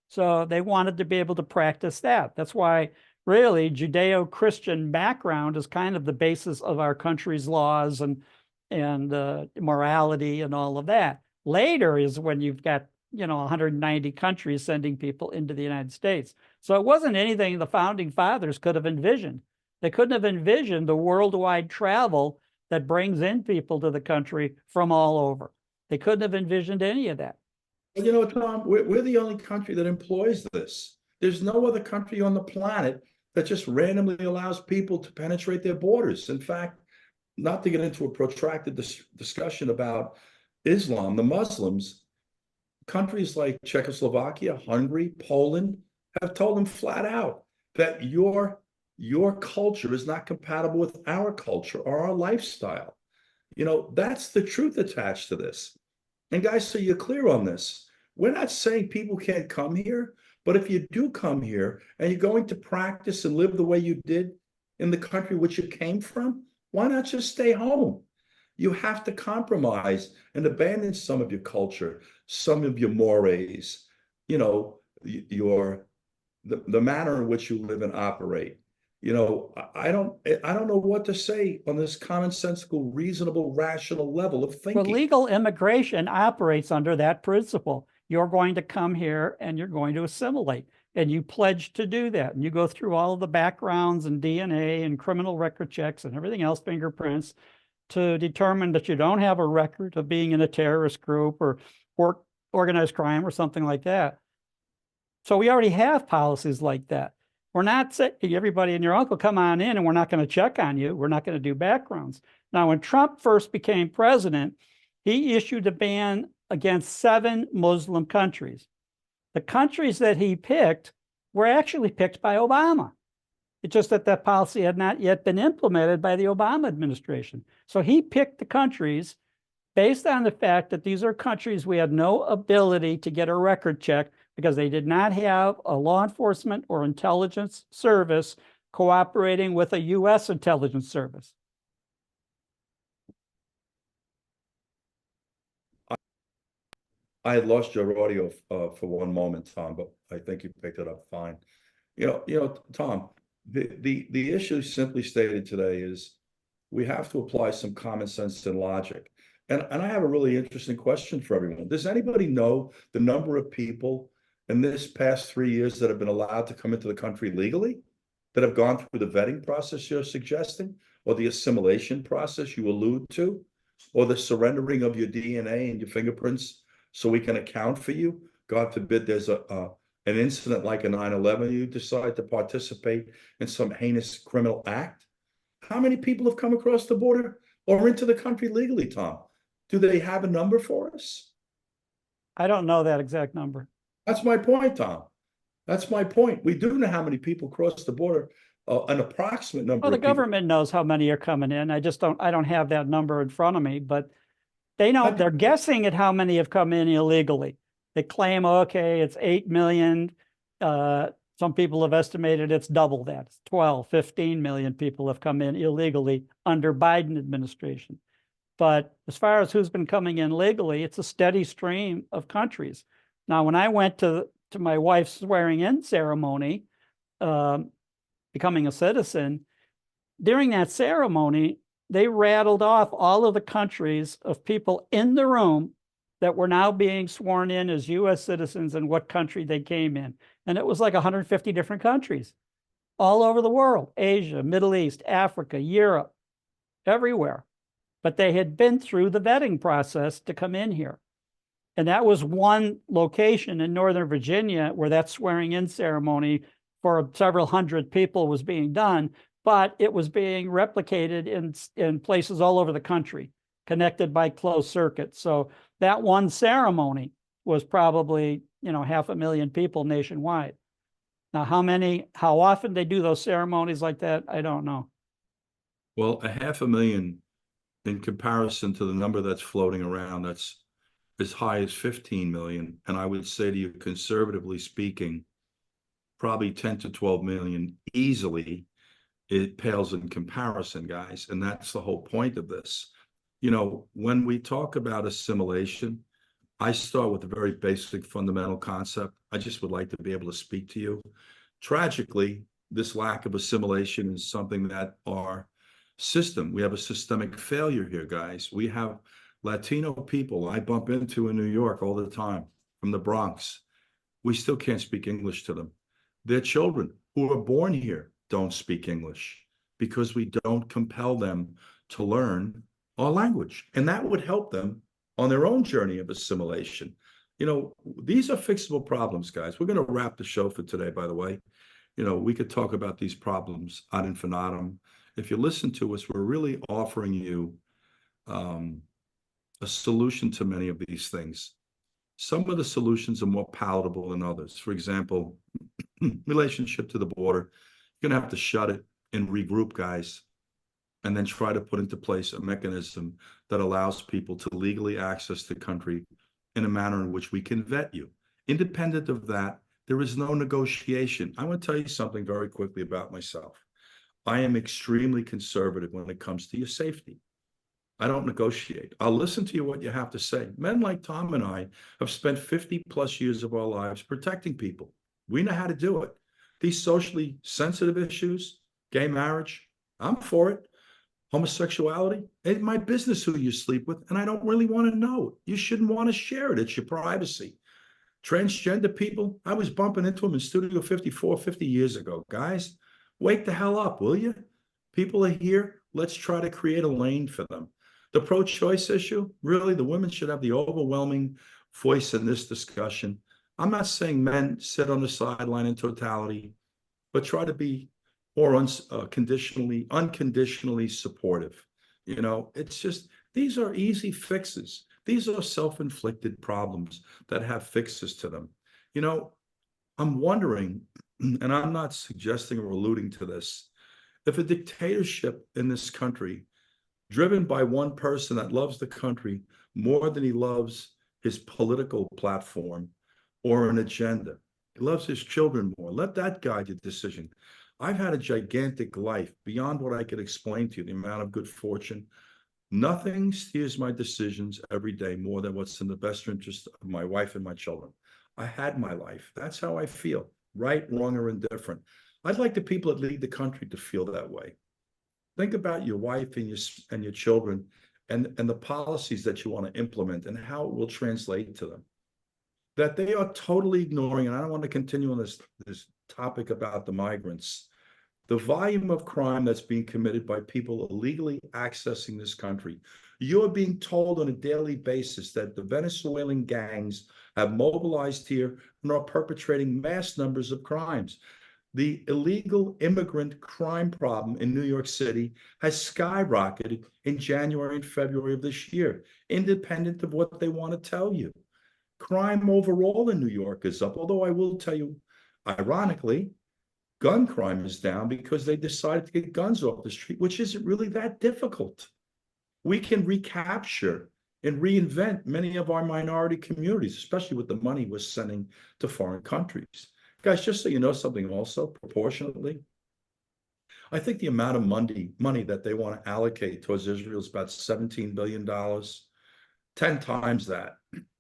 So they wanted to be able to practice that. That's why really Judeo-Christian background is kind of the basis of our country's laws and morality and all of that. Later is when you've got, 190 countries sending people into the United States. So it wasn't anything the founding fathers could have envisioned. They couldn't have envisioned the worldwide travel that brings in people to the country from all over. They couldn't have envisioned any of that. Tom, we're the only country that employs this. There's no other country on the planet that just randomly allows people to penetrate their borders. In fact, not to get into a protracted discussion about Islam, the Muslims, countries like Czechoslovakia, Hungary, Poland have told them flat out that your culture is not compatible with our culture or our lifestyle. That's the truth attached to this. And guys, so you're clear on this. We're not saying people can't come here, but if you do come here and you're going to practice and live the way you did in the country which you came from, why not just stay home? You have to compromise and abandon some of your culture, some of your mores, the manner in which you live and operate. I don't know what to say on this commonsensical, reasonable, rational level of thinking. Well, legal immigration operates under that principle. You're going to come here and you're going to assimilate, and you pledge to do that. And you go through all of the backgrounds and DNA and criminal record checks and everything else, fingerprints, to determine that you don't have a record of being in a terrorist group or organized crime or something like that. So we already have policies like that. We're not saying everybody and your uncle come on in and we're not going to check on you. We're not going to do backgrounds. Now, when Trump first became president, he issued a ban against 7 Muslim countries. The countries that he picked were actually picked by Obama. It's just that that policy had not yet been implemented by the Obama administration. So he picked the countries based on the fact that these are countries we had no ability to get a record check because they did not have a law enforcement or intelligence service cooperating with a U.S. intelligence service. I had lost your audio for one moment, Tom, but I think you picked it up fine. Tom, the issue simply stated today is we have to apply some common sense and logic. And I have a really interesting question for everyone. Does anybody know the number of people in this past 3 years that have been allowed to come into the country legally, that have gone through the vetting process you're suggesting, or the assimilation process you allude to, or the surrendering of your DNA and your fingerprints so we can account for you? God forbid there's an incident like a 9/11, you decide to participate in some heinous criminal act. How many people have come across the border or into the country legally, Tom? Do they have a number for us? I don't know that exact number. That's my point, Tom. That's my point. We do know how many people cross the border, an approximate number. Well, the government knows how many are coming in. I don't have that number in front of me, but they know, they're guessing at how many have come in illegally. They claim, okay, it's 8 million. Some people have estimated it's double that. It's 12, 15 million people have come in illegally under Biden administration. But as far as who's been coming in legally, it's a steady stream of countries. Now, when I went to my wife's swearing in ceremony, becoming a citizen, during that ceremony, they rattled off all of the countries of people in the room that were now being sworn in as U.S. citizens and what country they came in. And it was like 150 different countries all over the world, Asia, Middle East, Africa, Europe, everywhere. But they had been through the vetting process to come in here. And that was one location in Northern Virginia where that swearing in ceremony for several hundred people was being done, but it was being replicated in places all over the country. connected by closed circuit. So that one ceremony was probably, 500,000 people nationwide. Now, how often they do those ceremonies like that, I don't know. Well, 500,000 in comparison to the number that's floating around, that's as high as 15 million. And I would say to you, conservatively speaking, probably 10 to 12 million easily, it pales in comparison, guys. And that's the whole point of this. When we talk about assimilation, I start with a very basic fundamental concept. I just would like to be able to speak to you. Tragically, this lack of assimilation is something that our system, we have a systemic failure here, guys. We have Latino people I bump into in New York all the time from the Bronx. We still can't speak English to them. Their children who are born here don't speak English because we don't compel them to learn our language. And that would help them on their own journey of assimilation. These are fixable problems, guys. We're going to wrap the show for today, by the way. We could talk about these problems ad infinitum. If you listen to us, we're really offering you a solution to many of these things. Some of the solutions are more palatable than others. For example, relationship to the border, you're going to have to shut it and regroup, guys, and then try to put into place a mechanism that allows people to legally access the country in a manner in which we can vet you. Independent of that, there is no negotiation. I want to tell you something very quickly about myself. I am extremely conservative when it comes to your safety. I don't negotiate. I'll listen to you what you have to say. Men like Tom and I have spent 50 plus years of our lives protecting people. We know how to do it. These socially sensitive issues, gay marriage, I'm for it. Homosexuality, it's my business who you sleep with, and I don't really want to know. You shouldn't want to share it. It's your privacy. Transgender people, I was bumping into them in Studio 54 50 years ago. Guys, wake the hell up, will you? People are here. Let's try to create a lane for them. The pro-choice issue, really, the women should have the overwhelming voice in this discussion. I'm not saying men sit on the sideline in totality, but try to be more unconditionally supportive. It's just, these are easy fixes. These are self-inflicted problems that have fixes to them. I'm wondering, and I'm not suggesting or alluding to this, if a dictatorship in this country, driven by one person that loves the country more than he loves his political platform or an agenda, he loves his children more, let that guide your decision. I've had a gigantic life beyond what I could explain to you, the amount of good fortune. Nothing steers my decisions every day more than what's in the best interest of my wife and my children. I had my life. That's how I feel, right, wrong, or indifferent. I'd like the people that lead the country to feel that way. Think about your wife and your children and the policies that you want to implement and how it will translate to them. That they are totally ignoring, and I don't want to continue on this topic about the migrants, the volume of crime that's being committed by people illegally accessing this country. You're being told on a daily basis that the Venezuelan gangs have mobilized here and are perpetrating mass numbers of crimes. The illegal immigrant crime problem in New York City has skyrocketed in January and February of this year, independent of what they want to tell you. Crime overall in New York is up, although I will tell you, ironically, gun crime is down because they decided to get guns off the street, which isn't really that difficult. We can recapture and reinvent many of our minority communities, especially with the money we're sending to foreign countries. Guys, just so you know something also, proportionately, I think the amount of money that they want to allocate towards Israel is about $17 billion, 10 times that,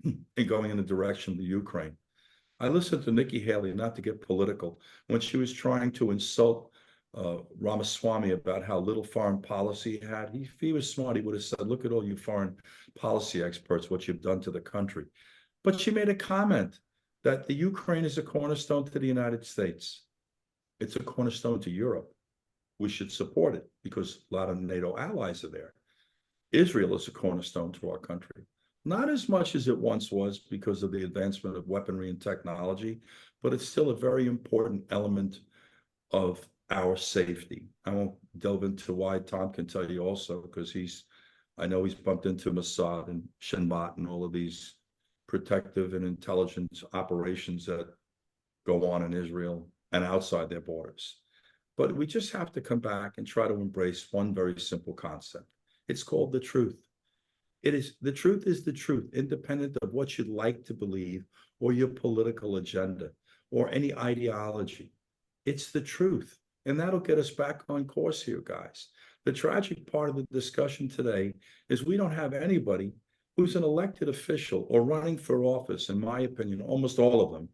and going in the direction of the Ukraine. I listened to Nikki Haley, not to get political, when she was trying to insult Ramaswamy about how little foreign policy he had. If he was smart, he would have said, look at all you foreign policy experts, what you've done to the country. But she made a comment that the Ukraine is a cornerstone to the United States. It's a cornerstone to Europe. We should support it because a lot of NATO allies are there. Israel is a cornerstone to our country. Not as much as it once was because of the advancement of weaponry and technology, but it's still a very important element of our safety. I won't delve into why. Tom can tell you also because he's I know he's bumped into Mossad and Shin Bet and all of these protective and intelligence operations that go on in Israel and outside their borders. But we just have to come back and try to embrace one very simple concept. It's called the truth. The truth is the truth, independent of what you'd like to believe or your political agenda or any ideology. It's the truth. And that'll get us back on course here, guys. The tragic part of the discussion today is we don't have anybody who's an elected official or running for office, in my opinion, almost all of them,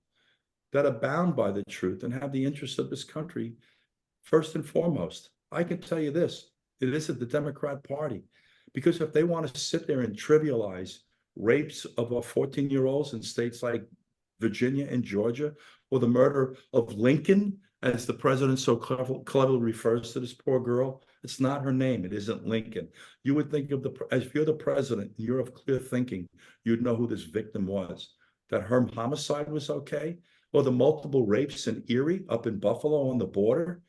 that are bound by the truth and have the interests of this country first and foremost. I can tell you this, it isn't the Democrat Party. Because if they want to sit there and trivialize rapes of our 14-year-olds in states like Virginia and Georgia, or the murder of Lincoln, as the president so cleverly refers to this poor girl, it's not her name. It isn't Lincoln. You would think of as if you're the president and you're of clear thinking, you'd know who this victim was. That her homicide was okay, or the multiple rapes in Erie, up in Buffalo on the border,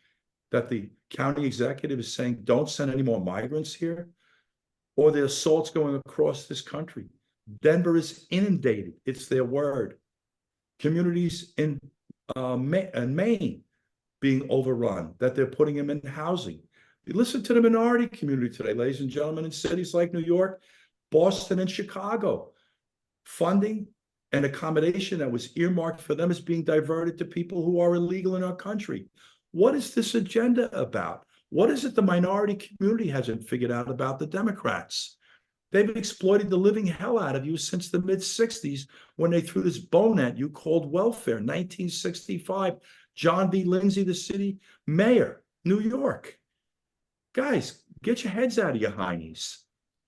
that the county executive is saying, don't send any more migrants here, or the assaults going across this country. Denver is inundated. It's their word. Communities in Maine being overrun, that they're putting them in housing. You listen to the minority community today, ladies and gentlemen, in cities like New York, Boston, and Chicago. Funding and accommodation that was earmarked for them is being diverted to people who are illegal in our country. What is this agenda about? What is it the minority community hasn't figured out about the Democrats? They've exploited the living hell out of you since the mid-60s when they threw this bone at you called welfare. 1965, John B. Lindsay, the city mayor, New York. Guys, get your heads out of your heinies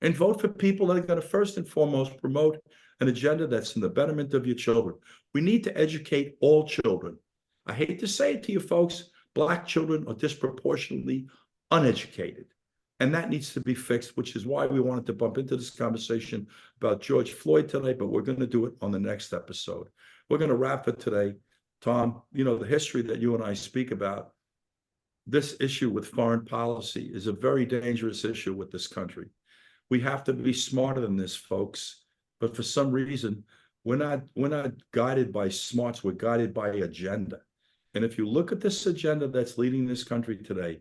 and vote for people that are going to first and foremost promote an agenda that's in the betterment of your children. We need to educate all children. I hate to say it to you folks, Black children are disproportionately uneducated. And that needs to be fixed, which is why we wanted to bump into this conversation about George Floyd today, but we're going to do it on the next episode. We're going to wrap it today. Tom, you know, the history that you and I speak about, this issue with foreign policy is a very dangerous issue with this country. We have to be smarter than this, folks. But for some reason, we're not guided by smarts, we're guided by agenda. And if you look at this agenda that's leading this country today,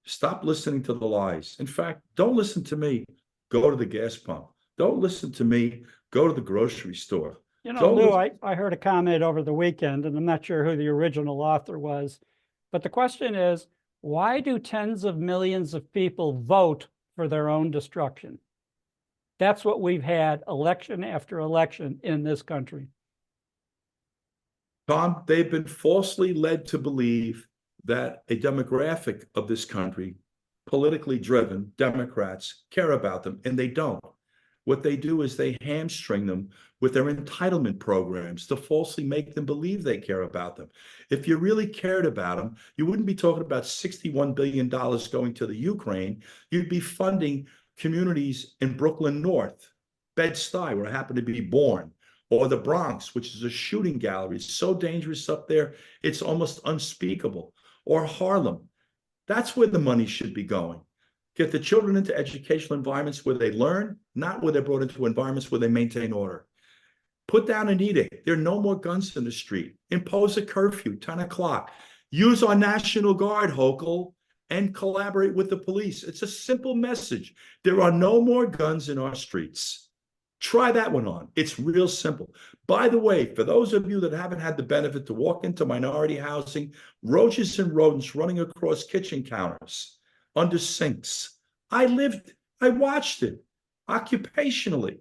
stop listening to the lies. In fact, don't listen to me. Go to the gas pump. Don't listen to me. Go to the grocery store. You know, Lou, I heard a comment over the weekend, and I'm not sure who the original author was, but the question is, why do tens of millions of people vote for their own destruction? That's what we've had election after election in this country. Tom, they've been falsely led to believe that a demographic of this country, politically driven Democrats, care about them, and they don't. What they do is they hamstring them with their entitlement programs to falsely make them believe they care about them. If you really cared about them, you wouldn't be talking about $61 billion going to the Ukraine. You'd be funding communities in Brooklyn North, Bed-Stuy, where I happen to be born, or the Bronx, which is a shooting gallery. It's so dangerous up there, it's almost unspeakable. Or Harlem. That's where the money should be going. Get the children into educational environments where they learn, not where they're brought into environments where they maintain order. Put down an edict. There are no more guns in the street. Impose a curfew, 10 o'clock. Use our National Guard, Hochul, and collaborate with the police. It's a simple message. There are no more guns in our streets. Try that one on. It's real simple. By the way, for those of you that haven't had the benefit to walk into minority housing, roaches and rodents running across kitchen counters, under sinks. I watched it occupationally.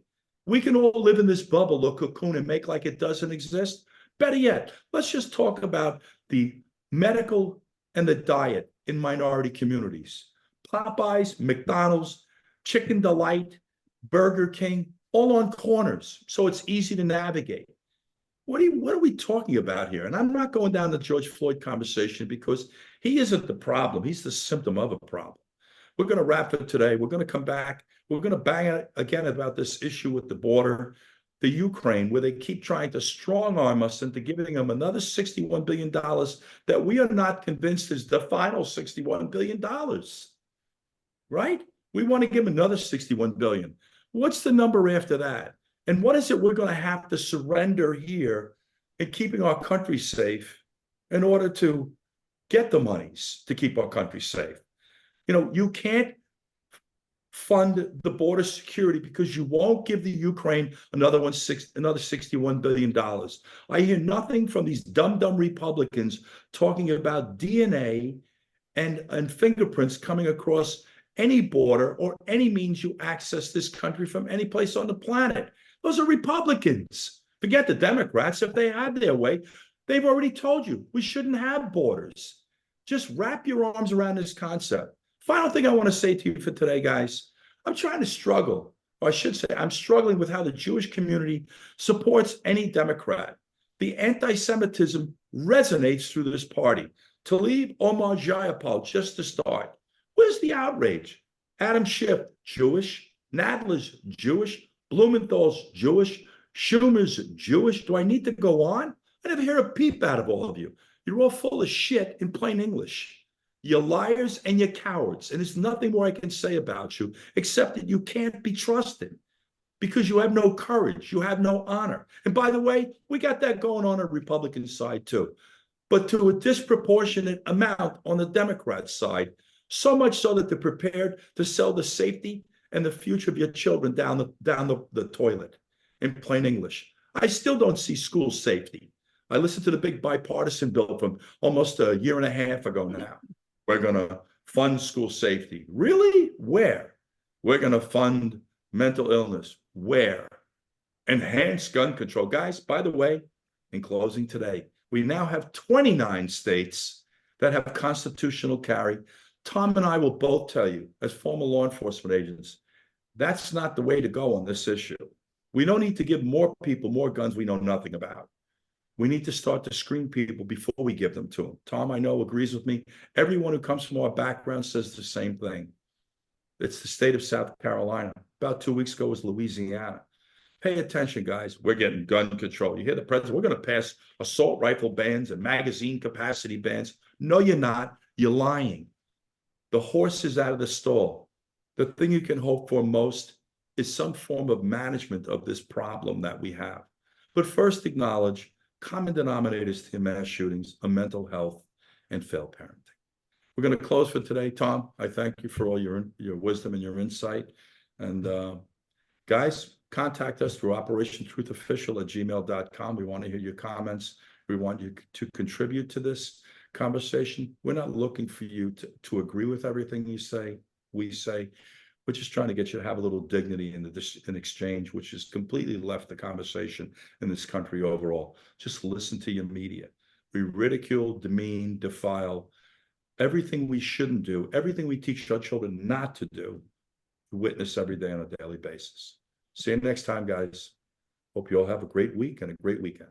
We can all live in this bubble or cocoon and make like it doesn't exist. Better yet, let's just talk about the medical and the diet in minority communities. Popeyes, McDonald's, Chicken Delight, Burger King, all on corners, so it's easy to navigate. What are we talking about here? And I'm not going down the George Floyd conversation because he isn't the problem. He's the symptom of a problem. We're going to wrap it today. We're going to come back. We're going to bang it again about this issue with the border, the Ukraine, where they keep trying to strong arm us into giving them another $61 billion that we are not convinced is the final $61 billion, right? We want to give them another 61 billion. What's the number after that? And what is it we're going to have to surrender here in keeping our country safe in order to get the monies to keep our country safe? You know, you can't fund the border security because you won't give the Ukraine another $61 billion. I hear nothing from these dumb Republicans talking about DNA and fingerprints coming across any border or any means you access this country from any place on the planet. Those are Republicans. Forget the Democrats. If they had their way, they've already told you we shouldn't have borders. Just wrap your arms around this concept. Final thing I want to say to you for today, guys, I'm trying to struggle, or I should say, I'm struggling with how the Jewish community supports any Democrat. The anti-Semitism resonates through this party. Talib Omar Jayapal, just to start. Where's the outrage? Adam Schiff, Jewish. Nadler's Jewish. Blumenthal's Jewish. Schumer's Jewish. Do I need to go on? I never hear a peep out of all of you. You're all full of shit in plain English. You're liars and you're cowards. And there's nothing more I can say about you except that you can't be trusted because you have no courage. You have no honor. And by the way, we got that going on the Republican side too, but to a disproportionate amount on the Democrat side, so much so that they're prepared to sell the safety and the future of your children down the toilet in plain English. I still don't see school safety. I listened to the big bipartisan bill from almost a year and a half ago now. We're going to fund school safety. Really? Where? We're going to fund mental illness. Where? Enhance gun control. Guys, by the way, in closing today, we now have 29 states that have constitutional carry. Tom and I will both tell you, as former law enforcement agents, that's not the way to go on this issue. We don't need to give more people more guns we know nothing about. We need to start to screen people before we give them to them. Tom, I know, agrees with me. Everyone who comes from our background says the same thing. It's the state of South Carolina. About 2 weeks ago was Louisiana. Pay attention, guys. We're getting gun control. You hear the president, we're going to pass assault rifle bans and magazine capacity bans. No, you're not. You're lying. The horse is out of the stall. The thing you can hope for most is some form of management of this problem that we have. But first acknowledge common denominators to mass shootings are mental health and failed parenting. We're going to close for today. Tom, I thank you for all your wisdom and your insight. And guys, contact us through operationtruthofficial@gmail.com. We want to hear your comments. We want you to contribute to this conversation. We're not looking for you to agree with everything we say. We're just trying to get you to have a little dignity in exchange, which has completely left the conversation in this country overall. Just listen to your media. We ridicule, demean, defile everything we shouldn't do, everything we teach our children not to do, we witness every day on a daily basis. See you next time, guys. Hope you all have a great week and a great weekend.